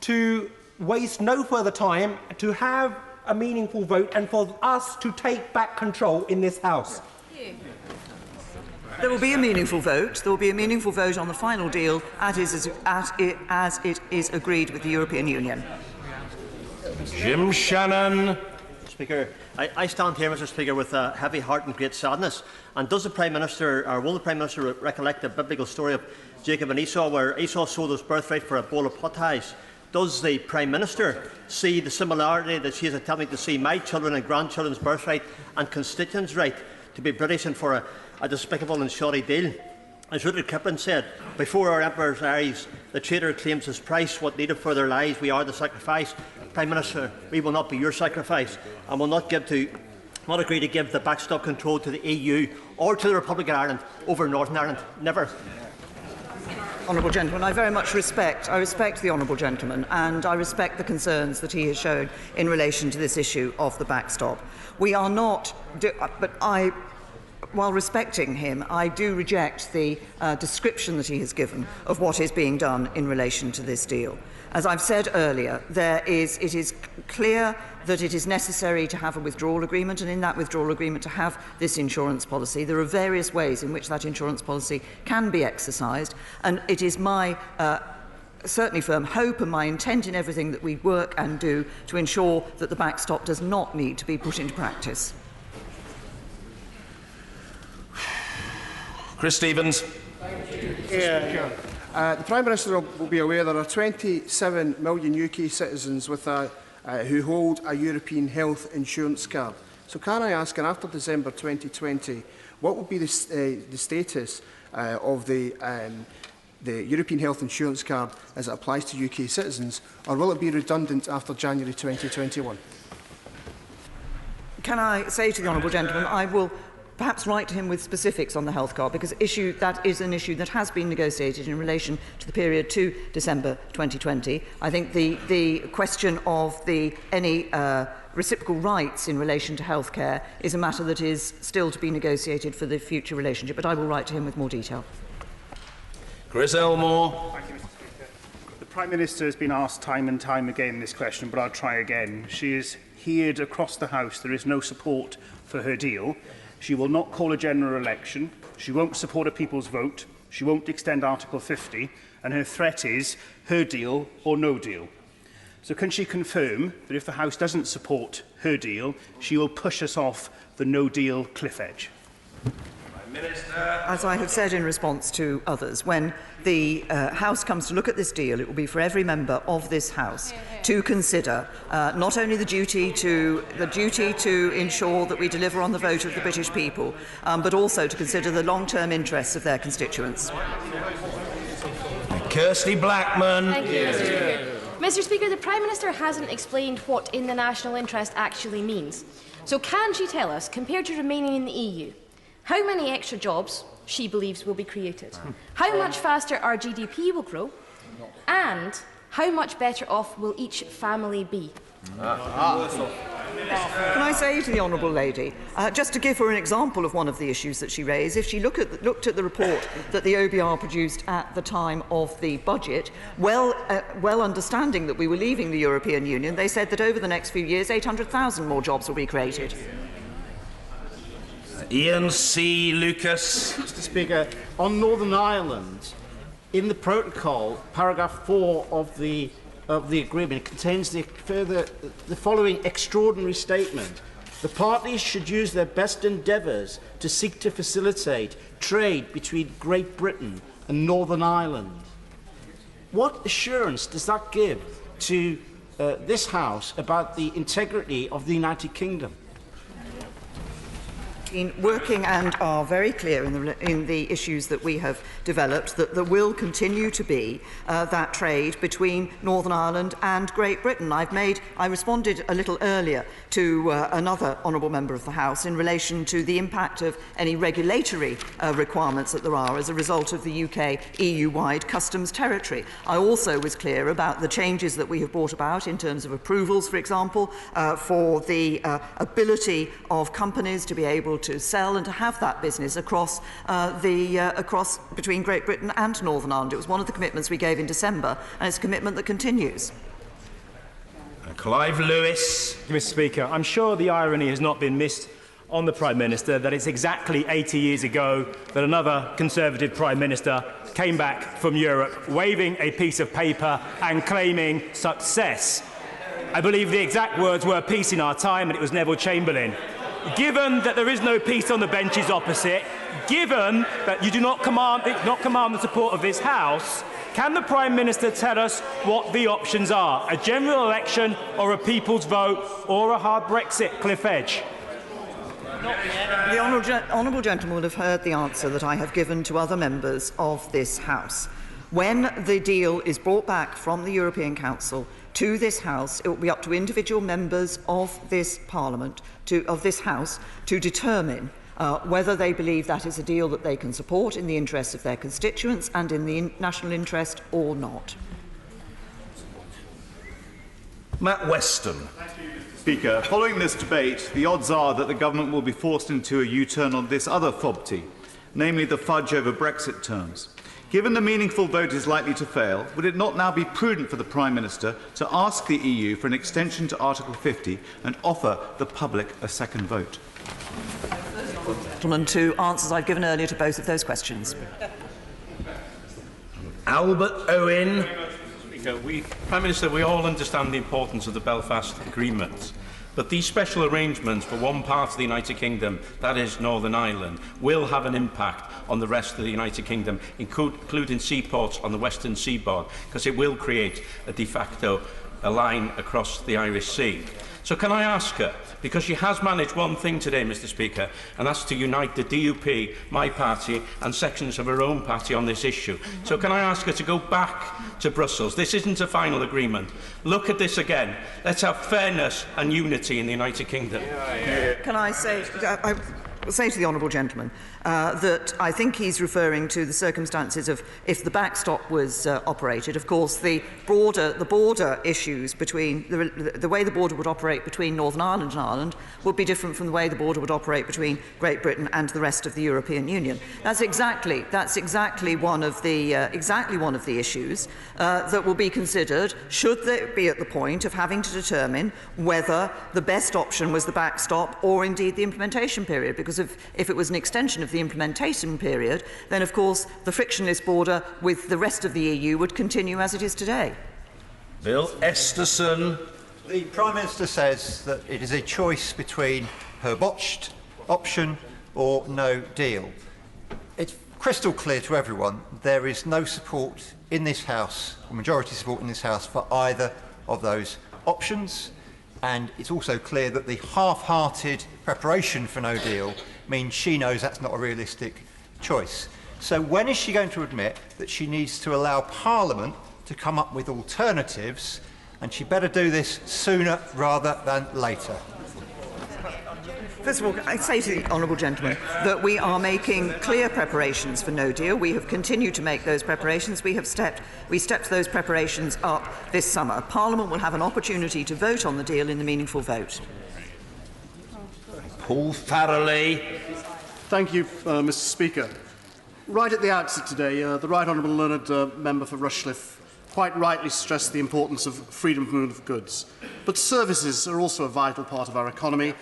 to waste no further time, to have a meaningful vote and for us to take back control in this House? There will be a meaningful vote. There will be a meaningful vote on the final deal as it is agreed with the European Union. Jim Shannon. Speaker. I stand here, Mr. Speaker, with a heavy heart and great sadness. And does the Prime Minister, or will the Prime Minister recollect the biblical story of Jacob and Esau, where Esau sold his birthright for a bowl of pottage? Does the Prime Minister see the similarity that she is attempting to see my children and grandchildren's birthright and constituents' right to be British and for a despicable and shoddy deal? As Rudyard Kipling said, before our emperor's eyes, the traitor claims his price. What needed for their lives, we are the sacrifice. Prime Minister, we will not be your sacrifice, and will not agree to give the backstop control to the EU or to the Republic of Ireland over Northern Ireland. Never. Honourable gentleman, I very much respect the honourable gentleman, and I respect the concerns that he has shown in relation to this issue of the backstop. We are not, while respecting him, I do reject the description that he has given of what is being done in relation to this deal. As I've said earlier, it is clear that it is necessary to have a withdrawal agreement, and in that withdrawal agreement to have this insurance policy. There are various ways in which that insurance policy can be exercised, and it is my certainly firm hope and my intent in everything that we work and do to ensure that the backstop does not need to be put into practice. Chris Stevens. The Prime Minister will be aware there are 27 million UK citizens with who hold a European health insurance card. So can I ask, and after December 2020, what will be the status of the European health insurance card as it applies to UK citizens, or will it be redundant after January 2021? Can I say to the honourable gentleman, I will perhaps write to him with specifics on the health card, because that is an issue that has been negotiated in relation to the period to December 2020. I think the question of any reciprocal rights in relation to healthcare is a matter that is still to be negotiated for the future relationship, but I will write to him with more detail. Chris Elmore. Thank you, Mr. Speaker. The Prime Minister has been asked time and time again this question, but I'll try again. She has heard across the House there is no support for her deal. She will not call a general election. She won't support a people's vote. She won't extend Article 50. And her threat is her deal or no deal. So can she confirm that if the House doesn't support her deal, she will push us off the no-deal cliff edge? As I have said in response to others, when the House comes to look at this deal, it will be for every member of this House to consider not only the duty to ensure that we deliver on the vote of the British people, but also to consider the long-term interests of their constituents. Kirsty Blackman. Thank you, Mr. Speaker. Mr. Speaker, the Prime Minister hasn't explained what in the national interest actually means. So can she tell us, compared to remaining in the EU, how many extra jobs she believes will be created, how much faster our GDP will grow, and how much better off will each family be? Can I say to the honourable lady, just to give her an example of one of the issues that she raised, if she looked at the report that the OBR produced at the time of the budget, well understanding that we were leaving the European Union, they said that over the next few years 800,000 more jobs will be created. Ian C. Lucas. Mr. Speaker, on Northern Ireland, in the protocol, paragraph 4 of the agreement contains the following extraordinary statement: the parties should use their best endeavours to seek to facilitate trade between Great Britain and Northern Ireland. What assurance does that give to this House about the integrity of the United Kingdom? Working and are very clear in the issues that we have developed that there will continue to be that trade between Northern Ireland and Great Britain. I responded a little earlier to another honourable member of the House in relation to the impact of any regulatory requirements that there are as a result of the UK EU-wide customs territory. I also was clear about the changes that we have brought about in terms of approvals, for example, for the ability of companies to be able to sell and to have that business across between Great Britain and Northern Ireland. It was one of the commitments we gave in December, and it's a commitment that continues. Clive Lewis. Mr. Speaker, I'm sure the irony has not been missed on the Prime Minister that it's exactly 80 years ago that another Conservative Prime Minister came back from Europe waving a piece of paper and claiming success. I believe the exact words were peace in our time, and it was Neville Chamberlain. Given that there is no peace on the benches opposite, given that you do not command the support of this House, can the Prime Minister tell us what the options are? A general election, or a people's vote, or a hard Brexit cliff edge? The honourable gentleman will have heard the answer that I have given to other members of this House. When the deal is brought back from the European Council to this House, it will be up to individual members of this Parliament, of this House, to determine whether they believe that is a deal that they can support in the interests of their constituents and in the national interest or not. Matt Weston. Speaker, following this debate, the odds are that the government will be forced into a U-turn on this other FOBT, namely the fudge over Brexit terms. Given the meaningful vote is likely to fail, would it not now be prudent for the Prime Minister to ask the EU for an extension to Article 50 and offer the public a second vote? Gentlemen, to answers I've given earlier to both of those questions. Albert Owen. Prime Minister, we all understand the importance of the Belfast Agreement, but these special arrangements for one part of the United Kingdom, that is Northern Ireland, will have an impact on the rest of the United Kingdom, including seaports on the western seaboard, because it will create a de facto line across the Irish Sea. So can I ask her, because she has managed one thing today, Mr Speaker, and that's to unite the DUP, my party, and sections of her own party on this issue. So can I ask her to go back to Brussels? This isn't a final agreement. Look at this again. Let's have fairness and unity in the United Kingdom. Can I say, I say to the honourable gentleman that I think he's referring to the circumstances of if the backstop was operated. Of course, the border issues between the way the border would operate between Northern Ireland and Ireland would be different from the way the border would operate between Great Britain and the rest of the European Union. That's exactly one of the issues that will be considered should they be at the point of having to determine whether the best option was the backstop or indeed the implementation period. Because if it was an extension of the implementation period, then of course the frictionless border with the rest of the EU would continue as it is today. Bill Esterson. The Prime Minister says that it is a choice between her botched option or no deal. It's crystal clear to everyone there is no support in this House, or majority support in this House, for either of those options. And it's also clear that the half-hearted preparation for no deal means she knows that's not a realistic choice. So when is she going to admit that she needs to allow Parliament to come up with alternatives, and she better do this sooner rather than later? First of all, I say to the honourable gentleman that we are making clear preparations for no deal. We have continued to make those preparations. We stepped those preparations up this summer. Parliament will have an opportunity to vote on the deal in the meaningful vote. Paul Farrelly. Thank you, Mr Speaker. Right at the outset today, the Right Honourable Learned Member for Rushcliffe quite rightly stressed the importance of freedom of movement of goods. But services are also a vital part of our economy,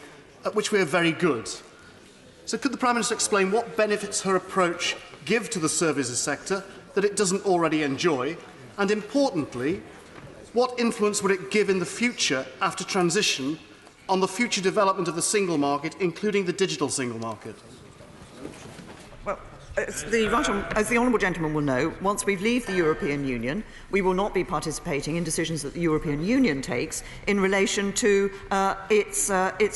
at which we are very good. So could the Prime Minister explain what benefits her approach give to the services sector that it doesn't already enjoy? And importantly, what influence would it give in the future, after transition, on the future development of the single market, including the digital single market? Well, as the honourable gentleman will know, once we leave the European Union, we will not be participating in decisions that the European Union takes in relation to its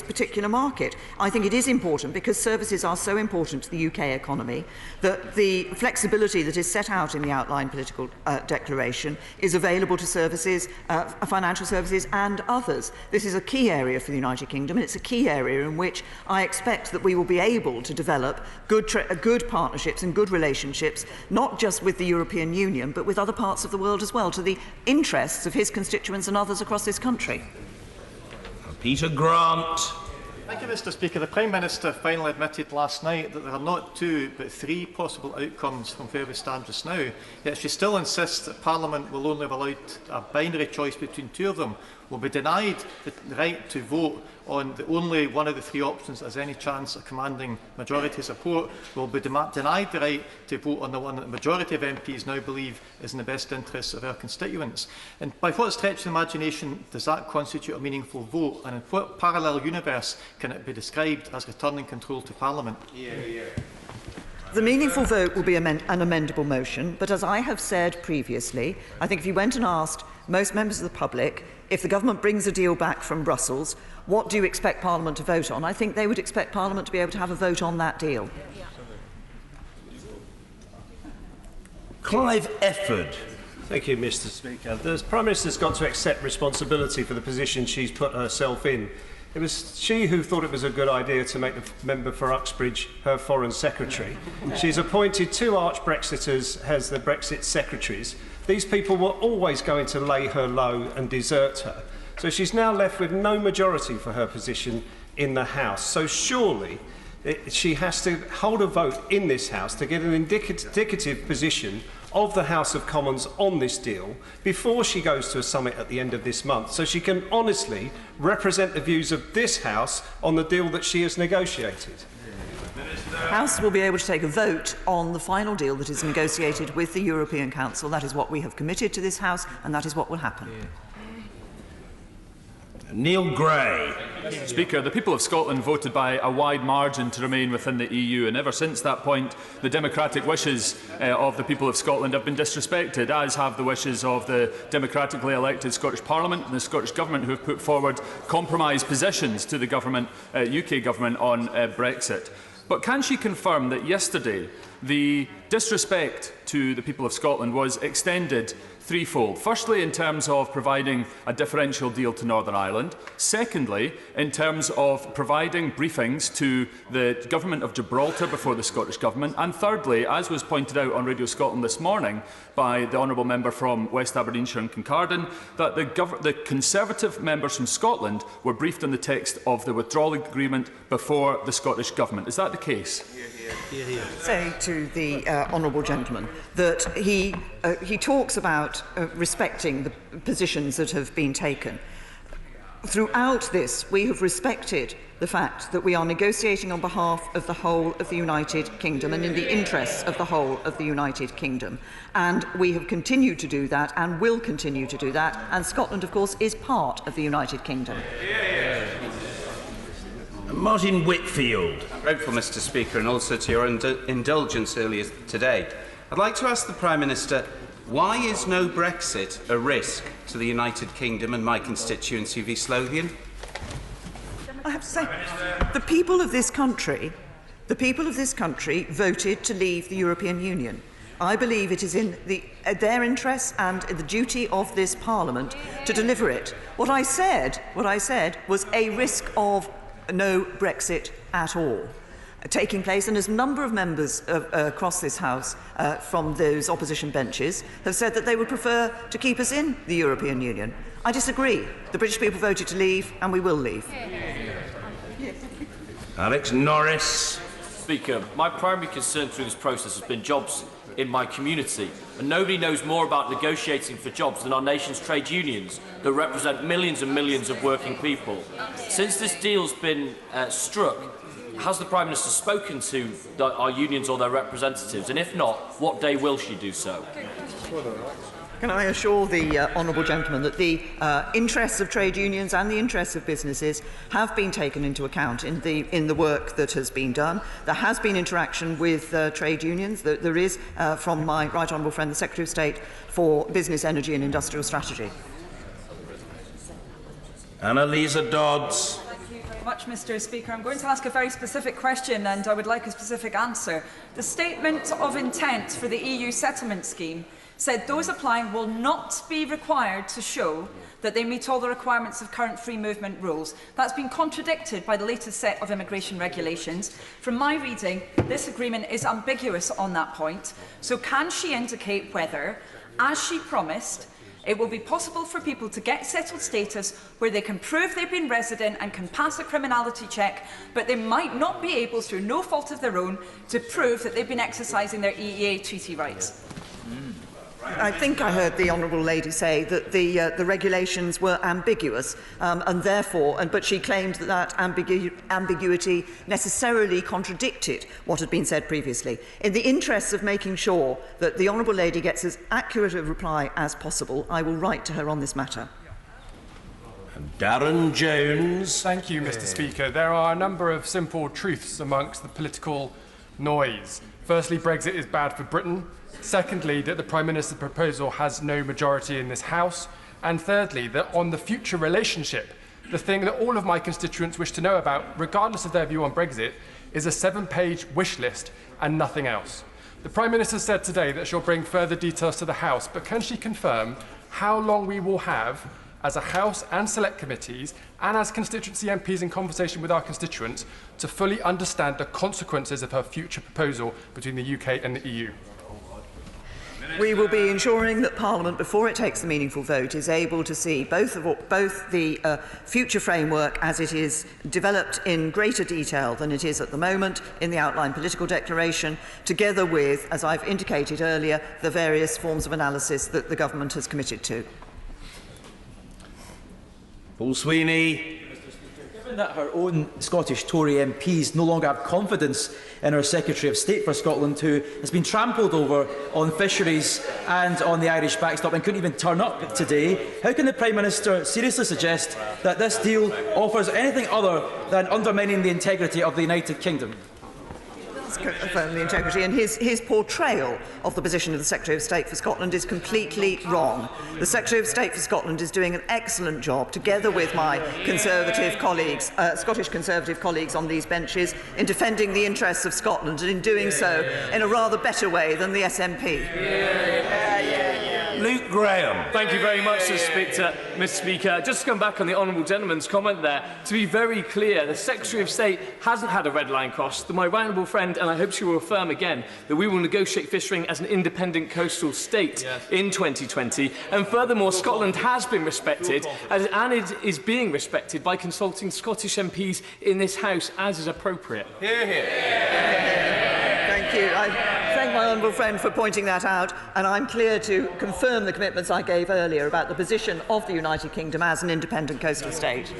particular market. I think it is important, because services are so important to the UK economy, that the flexibility that is set out in the outline political declaration is available to services, financial services and others. This is a key area for the United Kingdom, and it's a key area in which I expect that we will be able to develop good partnerships and good relationships, not just with the European Union, but with other parts of the world as well, to the interests of his constituents and others across this country. Peter Grant. Thank you, Mr Speaker. The Prime Minister finally admitted last night that there are not two but three possible outcomes from where we stand just now, yet she still insists that Parliament will only have allowed a binary choice between two of them, will be denied the right to vote on the only one of the three options that has any chance of commanding majority support will be denied the right to vote on the one that the majority of MPs now believe is in the best interests of our constituents. And by what stretch of the imagination does that constitute a meaningful vote, and in what parallel universe can it be described as returning control to Parliament? The meaningful vote will be an amendable motion, but as I have said previously, I think if you went and asked most members of the public, if the government brings a deal back from Brussels, what do you expect Parliament to vote on? I think they would expect Parliament to be able to have a vote on that deal. Clive Efford. Thank you, Mr. Speaker. The Prime Minister's got to accept responsibility for the position she's put herself in. It was she who thought it was a good idea to make the member for Uxbridge her Foreign Secretary. She's appointed two arch-Brexiters as the Brexit secretaries. These people were always going to lay her low and desert her. So she's now left with no majority for her position in the House. So surely she has to hold a vote in this House to get an indicative position of the House of Commons on this deal before she goes to a summit at the end of this month, so she can honestly represent the views of this House on the deal that she has negotiated. The House will be able to take a vote on the final deal that is negotiated with the European Council. That is what we have committed to this House, and that is what will happen. Neil Gray. Speaker, the people of Scotland voted by a wide margin to remain within the EU, and ever since that point the democratic wishes of the people of Scotland have been disrespected, as have the wishes of the democratically elected Scottish Parliament and the Scottish Government, who have put forward compromise positions to the government, UK Government on Brexit. But can she confirm that yesterday the disrespect to the people of Scotland was extended threefold? Firstly, in terms of providing a differential deal to Northern Ireland. Secondly, in terms of providing briefings to the Government of Gibraltar before the Scottish Government. And thirdly, as was pointed out on Radio Scotland this morning by the honourable member from West Aberdeenshire and Kincardine, that the Conservative members from Scotland were briefed on the text of the withdrawal agreement before the Scottish Government. Is that the case? Say to the honourable gentleman that he talks about respecting the positions that have been taken. Throughout this, we have respected the fact that we are negotiating on behalf of the whole of the United Kingdom and in the interests of the whole of the United Kingdom. And we have continued to do that and will continue to do that. And Scotland, of course, is part of the United Kingdom. Martin Whitfield. Grateful, Mr. Speaker, and also to your indulgence earlier today. I'd like to ask the Prime Minister, why is no Brexit a risk to the United Kingdom and my constituency of East Lothian? I have to say, the people of this country voted to leave the European Union. I believe it is in their interests and the duty of this Parliament to deliver it. What I said was a risk of no Brexit at all taking place, and as a number of members across this House from those opposition benches have said that they would prefer to keep us in the European Union. I disagree. The British people voted to leave, and we will leave. Alex Norris. Speaker, my primary concern through this process has been jobs in my community, and nobody knows more about negotiating for jobs than our nation's trade unions that represent millions and millions of working people. Since this deal's been struck, has the Prime Minister spoken to our unions or their representatives, and if not, what day will she do so? Can I assure the honourable gentleman that the interests of trade unions and the interests of businesses have been taken into account in the work that has been done. There has been interaction with trade unions. There is, from my right honourable friend, the Secretary of State for Business, Energy and Industrial Strategy. Annalisa Dodds. Thank you very much, Mr. Speaker. I'm going to ask a very specific question, and I would like a specific answer. The statement of intent for the EU settlement scheme said those applying will not be required to show that they meet all the requirements of current free movement rules. That's been contradicted by the latest set of immigration regulations. From my reading, this agreement is ambiguous on that point. So can she indicate whether, as she promised, it will be possible for people to get settled status where they can prove they've been resident and can pass a criminality check, but they might not be able, through no fault of their own, to prove that they've been exercising their EEA treaty rights? I think I heard the honourable lady say that the regulations were ambiguous, and therefore, but she claimed that ambiguity necessarily contradicted what had been said previously. In the interests of making sure that the honourable lady gets as accurate a reply as possible, I will write to her on this matter. Darren Jones. Thank you, Mr. Speaker. There are a number of simple truths amongst the political noise. Firstly, Brexit is bad for Britain. Secondly, that the Prime Minister's proposal has no majority in this House. And thirdly, that on the future relationship, the thing that all of my constituents wish to know about, regardless of their view on Brexit, is a 7-page wish list and nothing else. The Prime Minister said today that she'll bring further details to the House, but can she confirm how long we will have as a House and Select Committees and as constituency MPs in conversation with our constituents to fully understand the consequences of her future proposal between the UK and the EU? We will be ensuring that Parliament, before it takes the meaningful vote, is able to see both the future framework as it is developed in greater detail than it is at the moment in the outline political declaration, together with, as I've indicated earlier, the various forms of analysis that the government has committed to. Paul Sweeney. Given that her own Scottish Tory MPs no longer have confidence in her Secretary of State for Scotland, who has been trampled over on fisheries and on the Irish backstop and couldn't even turn up today, how can the Prime Minister seriously suggest that this deal offers anything other than undermining the integrity of the United Kingdom? Confirm the integrity, and his portrayal of the position of the Secretary of State for Scotland is completely wrong. The Secretary of State for Scotland is doing an excellent job, together with my Conservative colleagues, Scottish Conservative colleagues on these benches, in defending the interests of Scotland, and in doing so in a rather better way than the SNP. Luke Graham. Thank you very much, Mr. Speaker. Just to come back on the honourable gentleman's comment there, to be very clear, the Secretary of State hasn't had a red line crossed. My honourable friend, and I hope she will affirm again, that we will negotiate fishing as an independent coastal state in 2020. And furthermore, Scotland has been respected, and it is being respected by consulting Scottish MPs in this House, as is appropriate. Hear, hear. Thank you. I thank my honourable friend for pointing that out, and I'm clear to confirm the commitments I gave earlier about the position of the United Kingdom as an independent coastal state.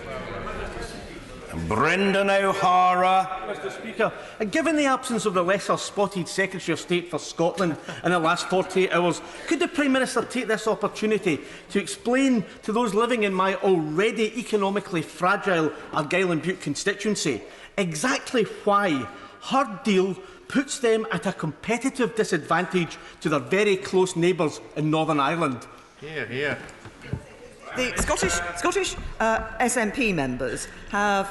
Brendan O'Hara. Mr. Speaker, given the absence of the lesser spotted Secretary of State for Scotland in the last 48 hours, could the Prime Minister take this opportunity to explain to those living in my already economically fragile Argyll and Bute constituency exactly why her deal puts them at a competitive disadvantage to their very close neighbours in Northern Ireland? Here, here. The Scottish SNP members have,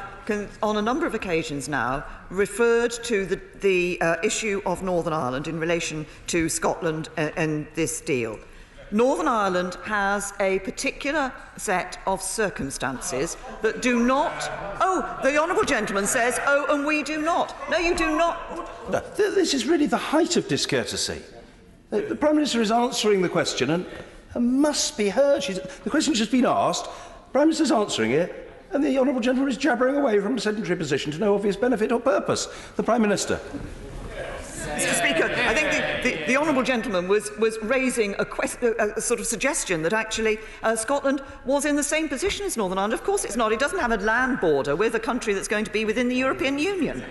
on a number of occasions now, referred to the issue of Northern Ireland in relation to Scotland and this deal. Northern Ireland has a particular set of circumstances that do not... Oh, the honourable gentleman says, oh, and we do not. No, you do not. No, this is really the height of discourtesy. The Prime Minister is answering the question and must be heard. The question's just been asked, the Prime Minister's answering it, and the honourable gentleman is jabbering away from a sedentary position to no obvious benefit or purpose. The Prime Minister. Mr. Speaker, I think the honourable gentleman was raising a sort of suggestion that actually Scotland was in the same position as Northern Ireland. Of course it's not. It doesn't have a land border with a country that's going to be within the European Union.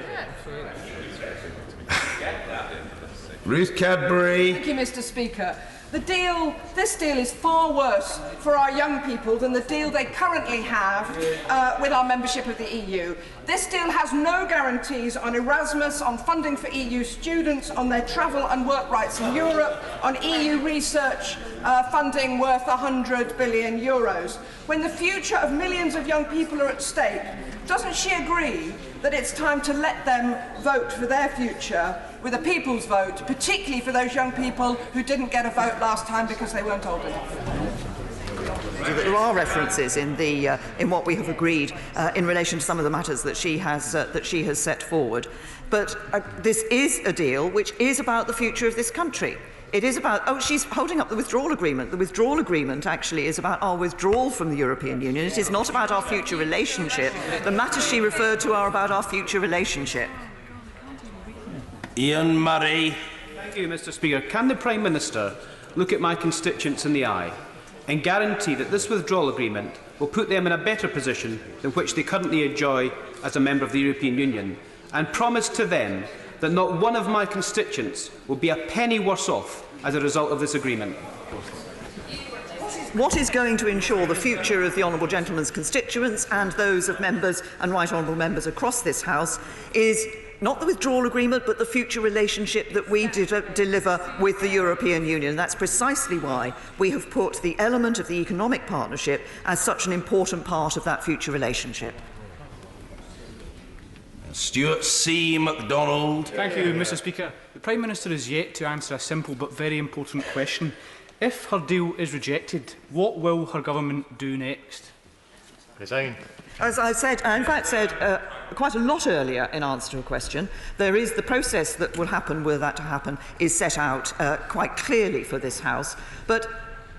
Ruth Cadbury. Thank you, Mr. Speaker. This deal is far worse for our young people than the deal they currently have with our membership of the EU. This deal has no guarantees on Erasmus, on funding for EU students, on their travel and work rights in Europe, on EU research funding worth €100 billion. When the future of millions of young people are at stake, doesn't she agree that it's time to let them vote for their future with a people's vote, particularly for those young people who didn't get a vote last time because they weren't old enough? There are references in what we have agreed in relation to some of the matters that she has set forward. But this is a deal which is about the future of this country. It is about... Oh, she's holding up the withdrawal agreement. The withdrawal agreement actually is about our withdrawal from the European Union. It is not about our future relationship. The matters she referred to are about our future relationship. Ian Murray. Thank you, Mr. Speaker. Can the Prime Minister look at my constituents in the eye and guarantee that this withdrawal agreement will put them in a better position than which they currently enjoy as a member of the European Union, and promise to them that not one of my constituents will be a penny worse off as a result of this agreement? What is going to ensure the future of the honourable gentleman's constituents and those of members and right honourable members across this House is not the withdrawal agreement, but the future relationship that we deliver with the European Union. That's precisely why we have put the element of the economic partnership as such an important part of that future relationship. Stuart C. MacDonald. Thank you, Mr. Speaker. The Prime Minister is yet to answer a simple but very important question. If her deal is rejected, what will her government do next? Resign. As I said, I in fact said quite a lot earlier in answer to a question, there is the process that will happen were that to happen is set out quite clearly for this House. But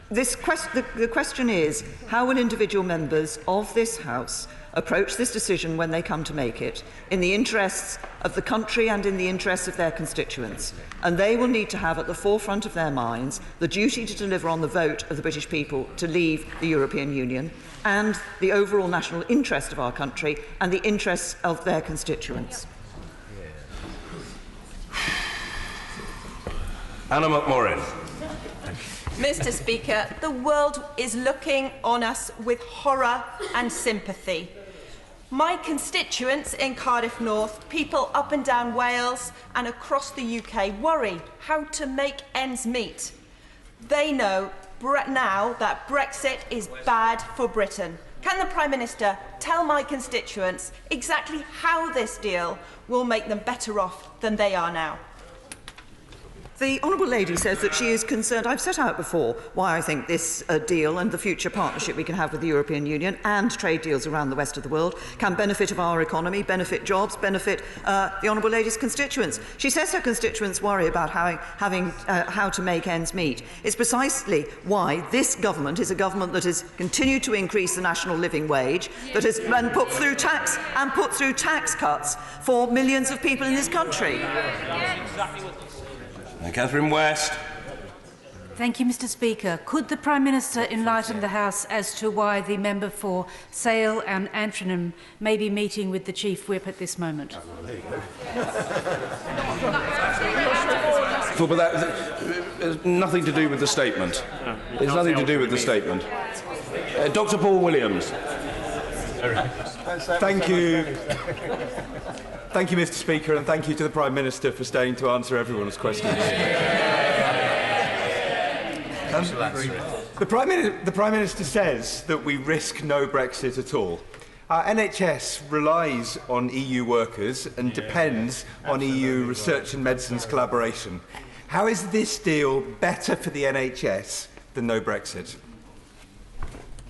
the question is, how will individual members of this House approach this decision when they come to make it, in the interests of the country and in the interests of their constituents? And they will need to have at the forefront of their minds the duty to deliver on the vote of the British people to leave the European Union, and the overall national interest of our country and the interests of their constituents. Anna McMorrin. Mr. Speaker, the world is looking on us with horror and sympathy. My constituents in Cardiff North, people up and down Wales and across the UK worry how to make ends meet. They know now that Brexit is bad for Britain. Can the Prime Minister tell my constituents exactly how this deal will make them better off than they are now? The Honourable Lady says that she is concerned. I've set out before why I think this deal and the future partnership we can have with the European Union and trade deals around the west of the world can benefit of our economy, benefit jobs, benefit the Honourable Lady's constituents. She says her constituents worry about how to make ends meet. It's precisely why this government is a government that has continued to increase the national living wage, that has put through tax cuts for millions of people in this country. Catherine West. Thank you, Mr. Speaker. Could the Prime Minister enlighten the House as to why the member for Sale and Antrim may be meeting with the Chief Whip at this moment? But that nothing to do with the statement. It's nothing to do with the statement. Dr. Paul Williams. Thank you. Thank you, Mr. Speaker, and thank you to the Prime Minister for staying to answer everyone's questions. The Prime Minister says that we risk no Brexit at all. Our NHS relies on EU workers and depends on EU research and medicines collaboration. How is this deal better for the NHS than no Brexit?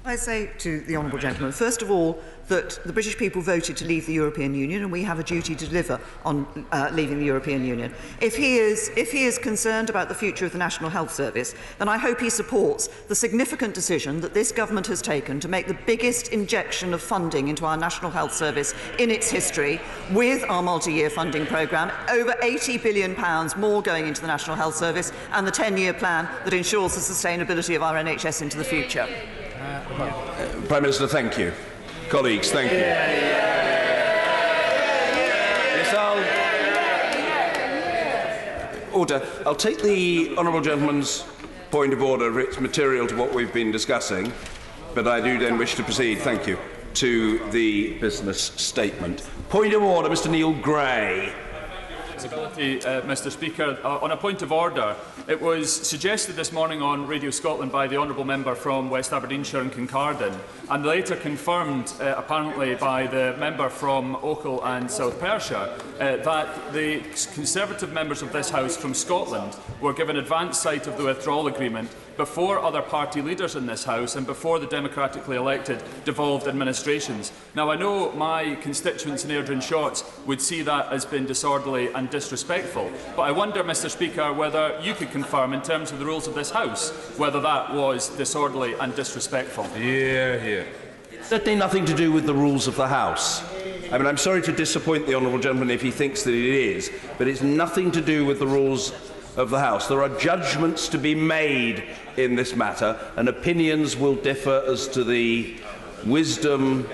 I say to the honourable gentleman, first of all, that the British people voted to leave the European Union, and we have a duty to deliver on leaving the European Union. If he is concerned about the future of the National Health Service, then I hope he supports the significant decision that this government has taken to make the biggest injection of funding into our National Health Service in its history, with our multi-year funding programme, over £80 billion more going into the National Health Service, and the 10-year plan that ensures the sustainability of our NHS into the future. Prime Minister, thank you. Colleagues, thank you. Yes, Order. I'll take the honourable gentleman's point of order. It's material to what we've been discussing, but I do then wish to proceed, thank you, to the business statement. Point of order, Mr. Neil Gray. Mr. Speaker, on a point of order, it was suggested this morning on Radio Scotland by the honourable member from West Aberdeenshire and Kincardine, and later confirmed apparently by the member from Ochil and South Perthshire, that the Conservative members of this House from Scotland were given advance sight of the withdrawal agreement before other party leaders in this House and before the democratically elected devolved administrations. Now, I know my constituents in Airdrie and Shotts would see that as being disorderly and disrespectful, but I wonder, Mr. Speaker, whether you could confirm in terms of the rules of this House whether that was disorderly and disrespectful. Certainly nothing to do with the rules of the House. I mean, I'm sorry to disappoint the honourable gentleman if he thinks that it is, but it's nothing to do with the rules of the House. There are judgments to be made in this matter, and opinions will differ as to the wisdom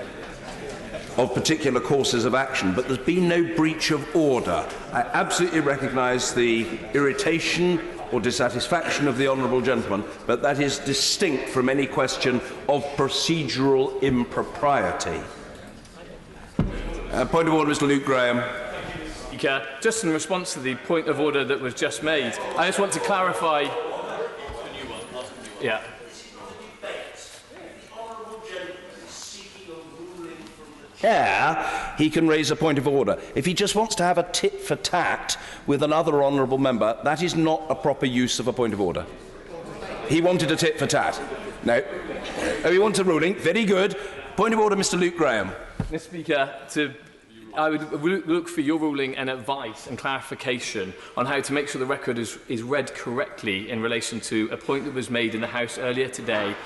of particular courses of action, but there's been no breach of order. I absolutely recognise the irritation or dissatisfaction of the honourable gentleman, but that is distinct from any question of procedural impropriety. Point of order, Mr. Luke Graham. Speaker, just in response to the point of order that was just made, I just want to clarify. Yeah. He can raise a point of order. If he just wants to have a tit for tat with another honourable member, that is not a proper use of a point of order. He wanted a tit for tat. No. Oh, he wants a ruling. Very good. Point of order, Mr. Luke Graham. Mr. Speaker, I would look for your ruling and advice and clarification on how to make sure the record is read correctly in relation to a point that was made in the House earlier today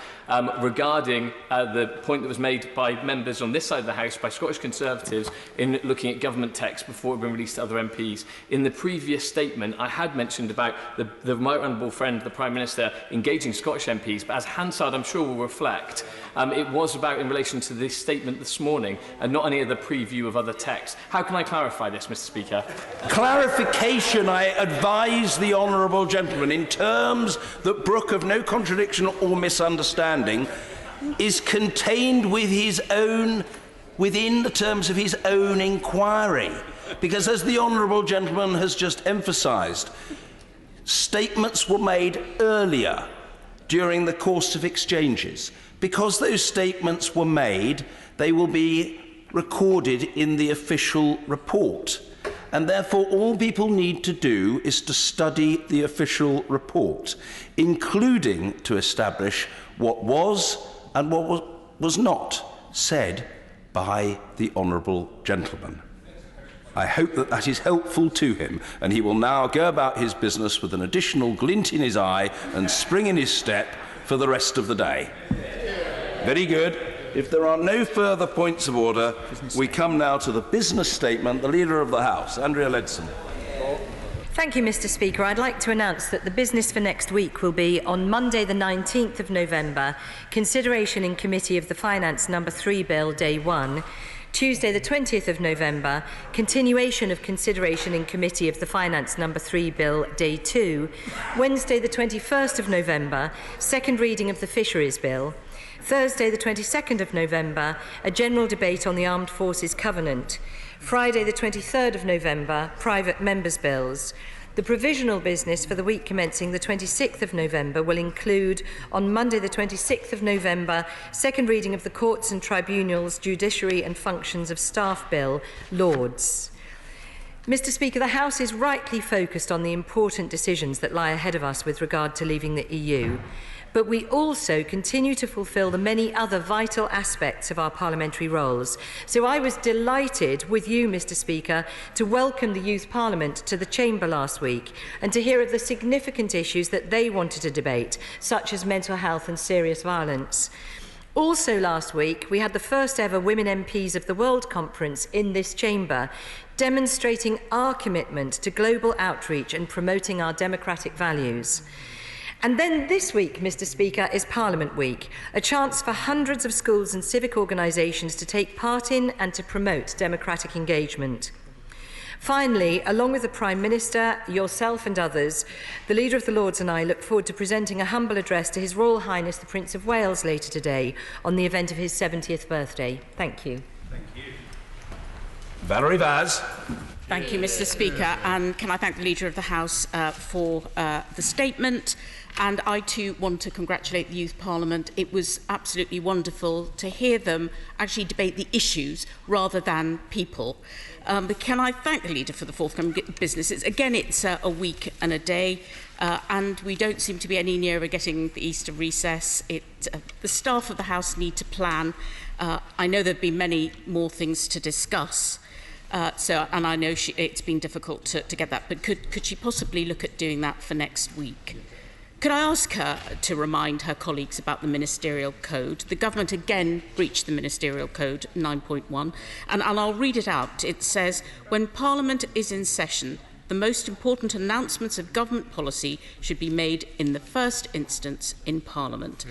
regarding the point that was made by members on this side of the House, by Scottish Conservatives, in looking at government text before it had been released to other MPs. In the previous statement, I had mentioned about the right honourable friend, the Prime Minister, engaging Scottish MPs, but as Hansard, I'm sure, will reflect, it was about in relation to this statement this morning and not any other preview of other text. How can I clarify this, Mr. Speaker? Clarification, I advise the honourable gentleman, in terms that brook of no contradiction or misunderstanding, is contained with his own, within the terms of his own inquiry. Because as the honourable gentleman has just emphasised, statements were made earlier during the course of exchanges. Because those statements were made, they will be recorded in the official report. And therefore all people need to do is to study the official report, including to establish what was and what was not said by the honourable gentleman. I hope that that is helpful to him, and he will now go about his business with an additional glint in his eye and spring in his step for the rest of the day. Very good. If there are no further points of order, we come now to the business statement. The Leader of the House, Andrea Leadsom. Thank you, Mr. Speaker. I'd like to announce that the business for next week will be on Monday the 19th of November, consideration in Committee of the Finance No. 3 Bill, Day 1. Tuesday the 20th of November, continuation of consideration in Committee of the Finance No. 3 Bill, Day 2. Wednesday the 21st of November, second reading of the Fisheries Bill. Thursday the 22nd of November, a general debate on the Armed Forces Covenant. Friday the 23rd of November, private members' bills. The provisional business for the week commencing the 26th of November will include, on Monday the 26th of November, second reading of the Courts and Tribunals, Judiciary and Functions of Staff Bill, Lords. Mr. Speaker, the House is rightly focused on the important decisions that lie ahead of us with regard to leaving the EU. But we also continue to fulfil the many other vital aspects of our parliamentary roles. So I was delighted with you, Mr. Speaker, to welcome the Youth Parliament to the Chamber last week and to hear of the significant issues that they wanted to debate, such as mental health and serious violence. Also last week, we had the first ever Women MPs of the World Conference in this chamber, demonstrating our commitment to global outreach and promoting our democratic values. And then this week, Mr. Speaker, is Parliament Week, a chance for hundreds of schools and civic organisations to take part in and to promote democratic engagement. Finally, along with the Prime Minister, yourself and others, the Leader of the Lords and I look forward to presenting a humble address to His Royal Highness the Prince of Wales later today on the event of his 70th birthday. Thank you. Thank you. Valerie Vaz. Thank you, Mr. Speaker, and can I thank the Leader of the House for the statement. And I too want to congratulate the Youth Parliament. It was absolutely wonderful to hear them actually debate the issues rather than people. But can I thank the Leader for the forthcoming business? Again, it's a week and a day, and we don't seem to be any nearer getting the Easter recess. The staff of the House need to plan. I know there have been many more things to discuss. And I know it's been difficult to get that, but could she possibly look at doing that for next week? Could I ask her to remind her colleagues about the Ministerial Code? The government again breached the Ministerial Code 9.1, and I'll read it out. It says, when Parliament is in session, the most important announcements of government policy should be made in the first instance in Parliament.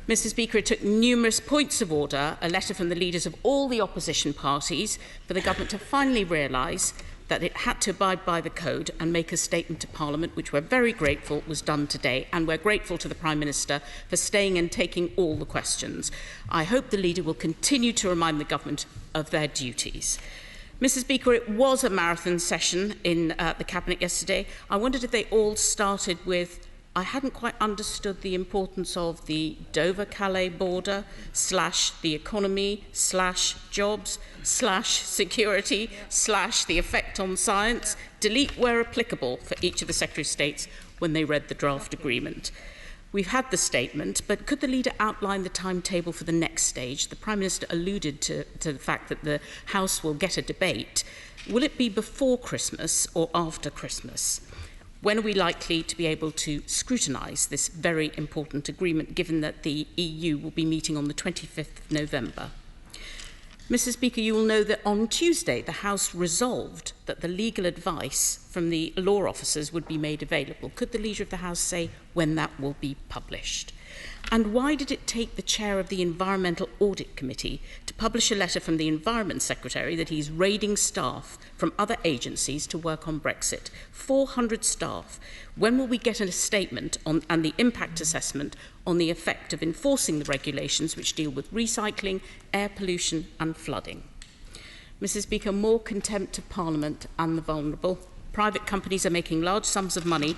Mr. Speaker, it took numerous points of order, a letter from the leaders of all the opposition parties, for the government to finally realise that it had to abide by the code and make a statement to Parliament, which we're very grateful was done today, and we're grateful to the Prime Minister for staying and taking all the questions. I hope the leader will continue to remind the government of their duties. Mr. Speaker, it was a marathon session in the Cabinet yesterday. I wondered if they all started with, I hadn't quite understood the importance of the Dover-Calais border / the economy / jobs / security / the effect on science, delete where applicable for each of the Secretary of States when they read the draft agreement. We've had the statement, but could the leader outline the timetable for the next stage? The Prime Minister alluded to the fact that the House will get a debate. Will it be before Christmas or after Christmas? When are we likely to be able to scrutinise this very important agreement, given that the EU will be meeting on the 25th of November? Mr. Speaker, you will know that on Tuesday the House resolved that the legal advice from the law officers would be made available. Could the Leader of the House say when that will be published? And why did it take the chair of the Environmental Audit Committee to publish a letter from the Environment Secretary that he's raiding staff from other agencies to work on Brexit? 400 staff. When will we get a statement on, and the impact assessment on the effect of enforcing the regulations which deal with recycling, air pollution and flooding? Mr. Speaker, more contempt of Parliament and the vulnerable. Private companies are making large sums of money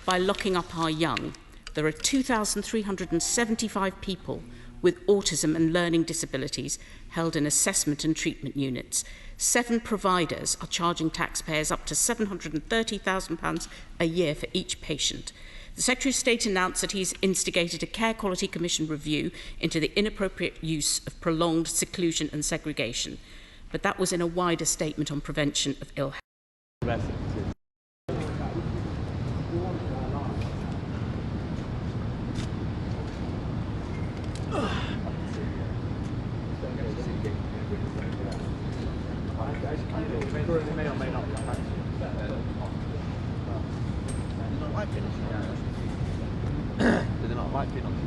by locking up our young. There are 2,375 people with autism and learning disabilities held in assessment and treatment units. 7 providers are charging taxpayers up to £730,000 a year for each patient. The Secretary of State announced that he's instigated a Care Quality Commission review into the inappropriate use of prolonged seclusion and segregation. But that was in a wider statement on prevention of ill health. May or may not come back. Did they not like being on this?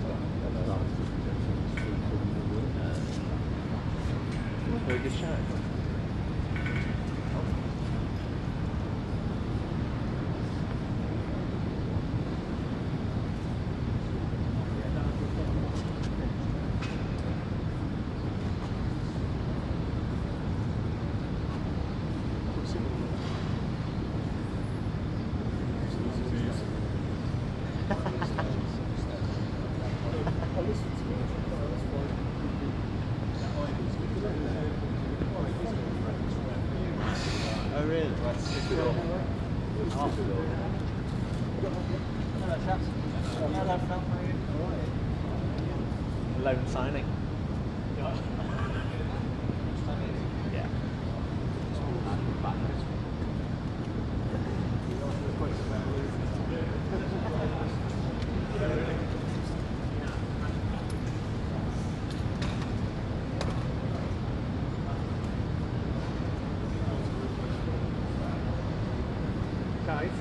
Very good show. Oh really? Loan signing. Yeah. Guys.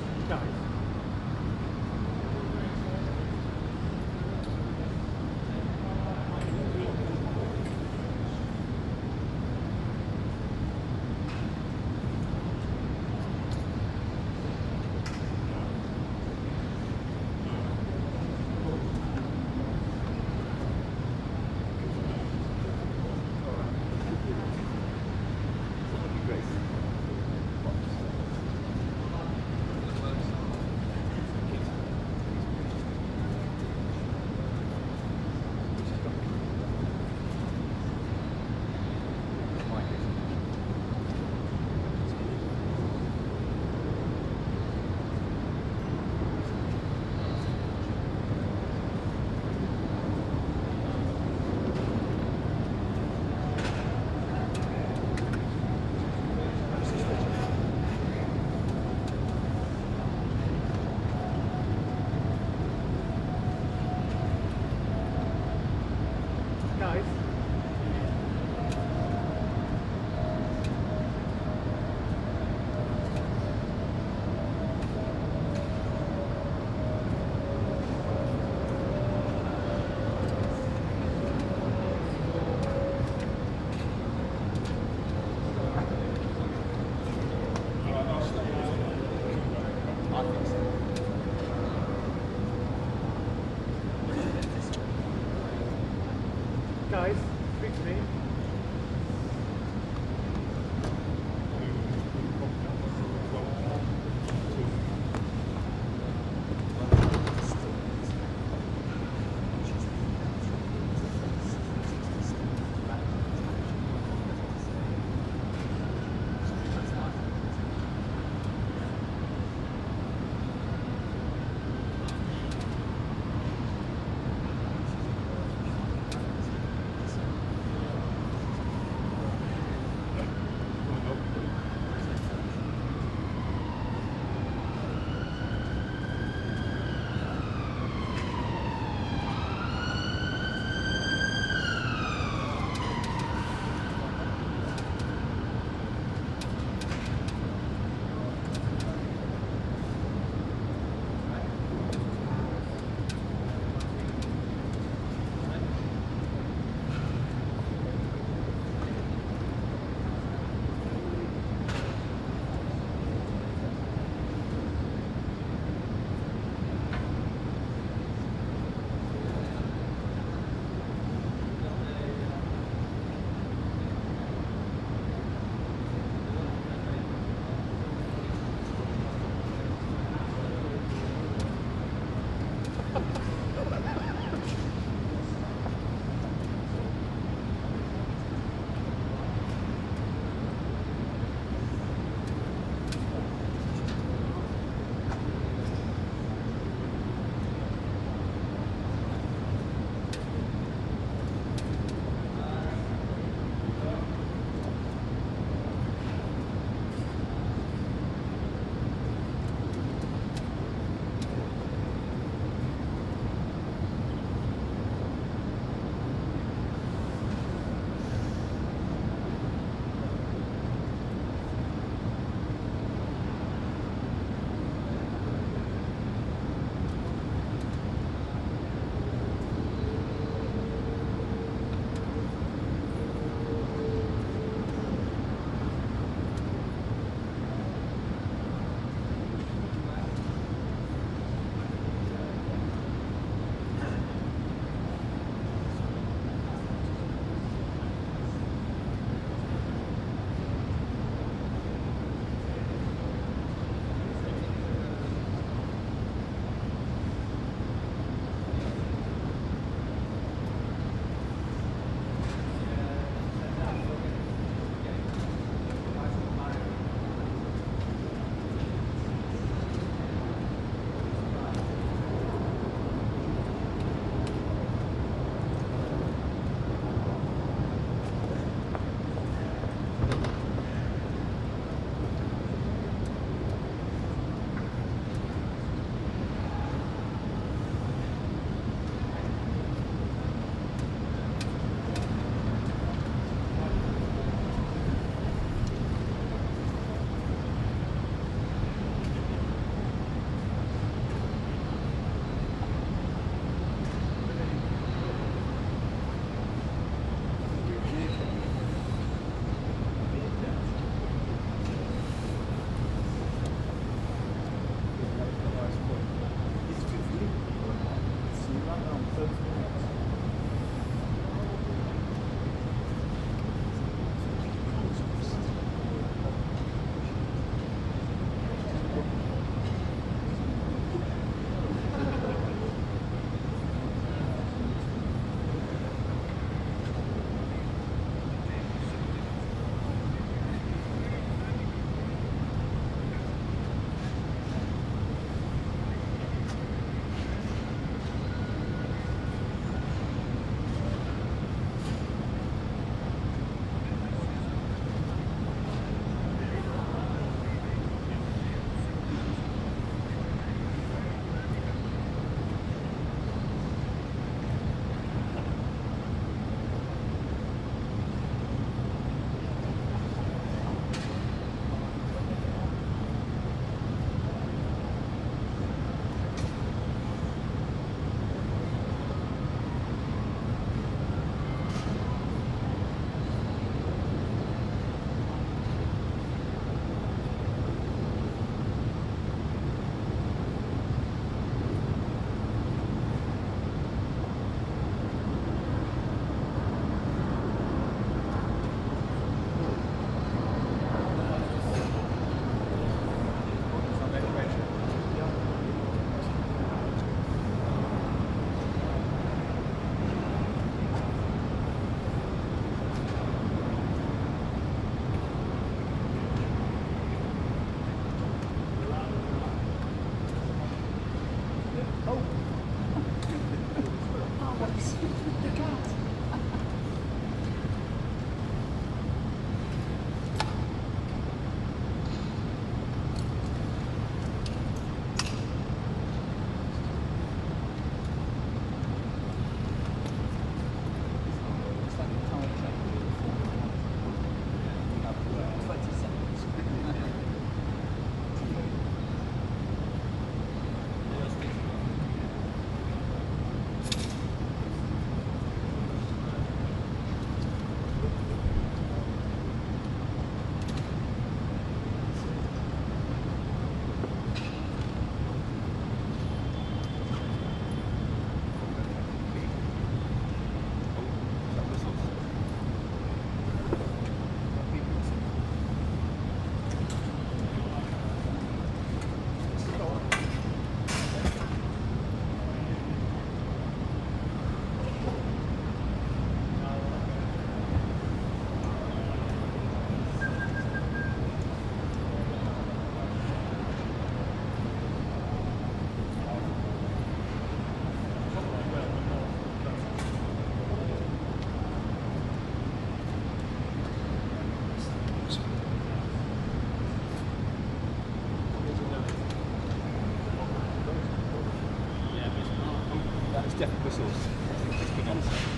Jeff whistles. I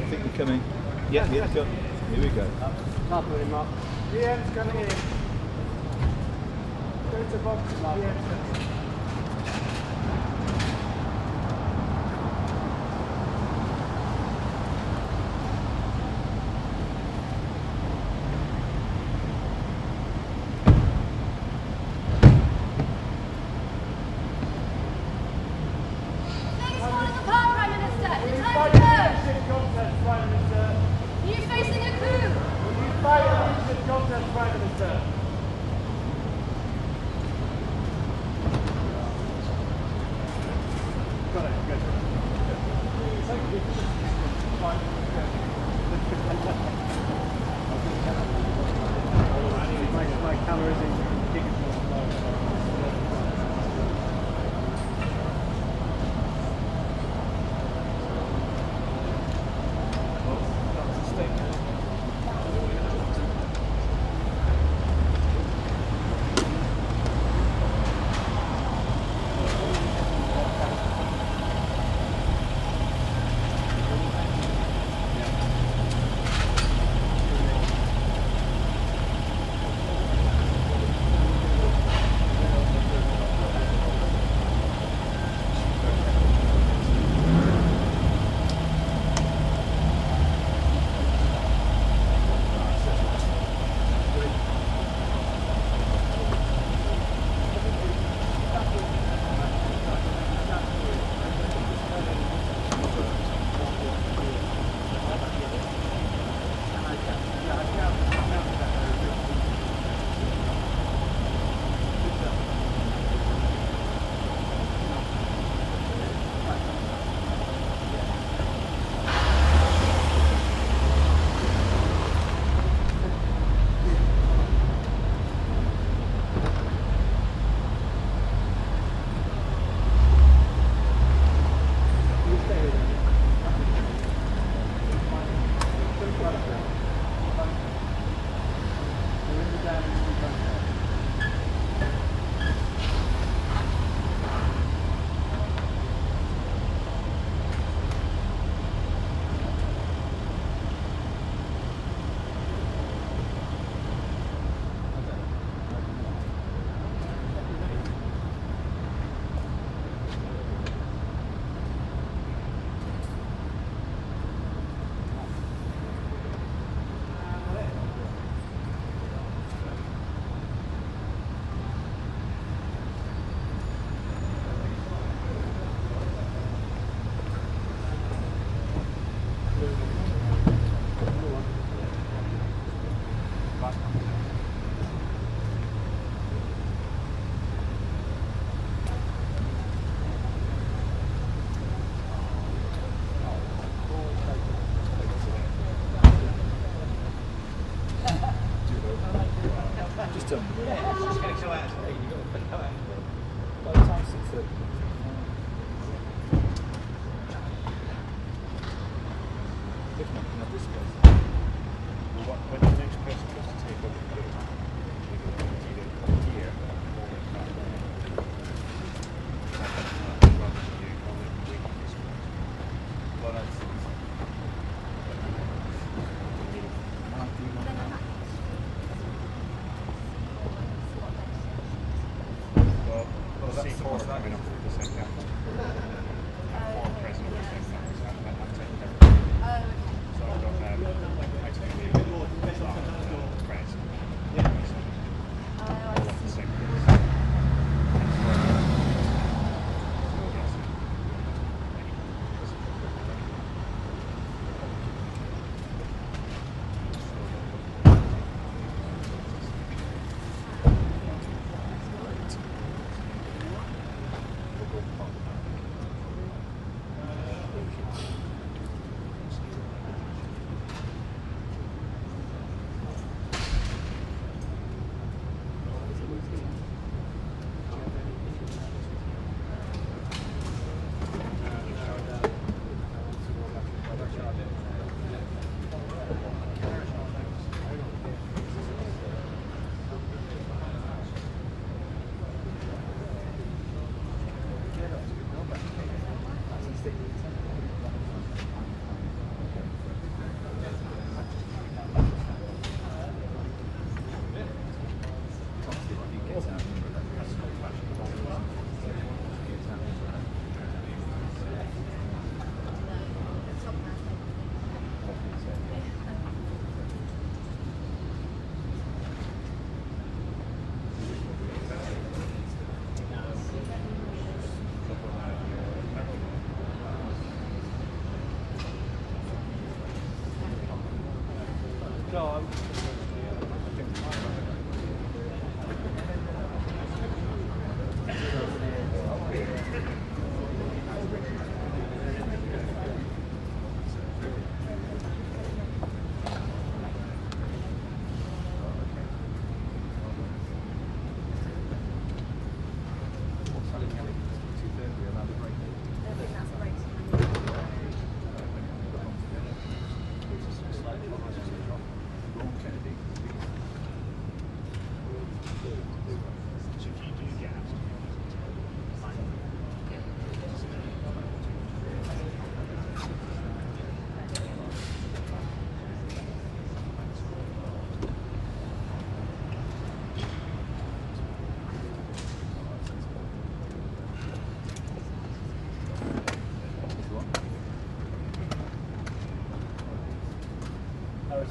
think we're coming. Yeah, here we go. Here we go. Lovely, Mark. DM's coming in. Go to box.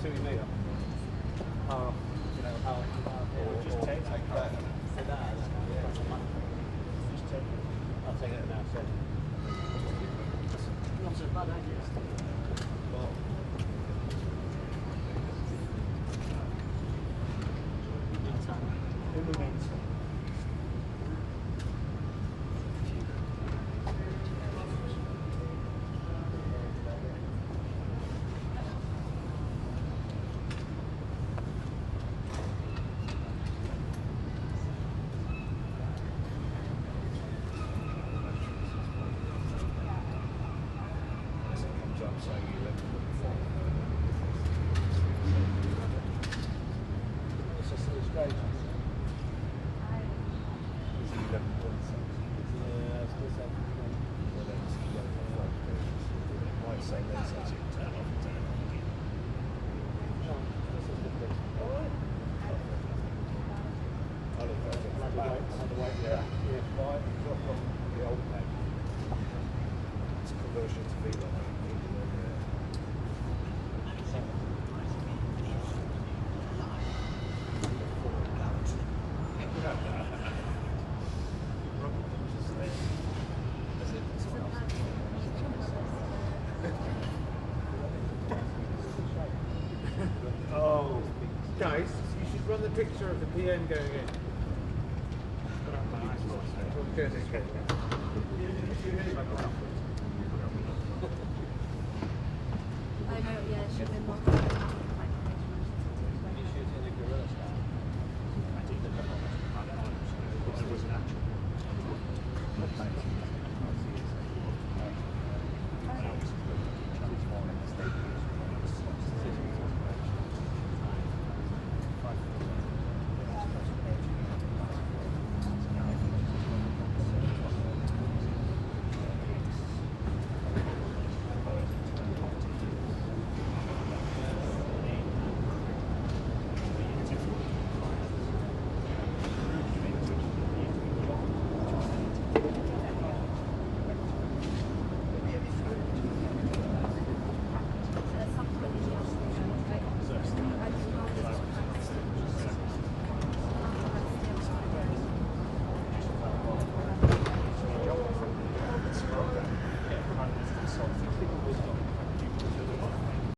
see what you mean. Just take that. I'll take it now. Not a bad idea. Guys, you should run the picture of the PM going in. I know, yeah, it should have been more.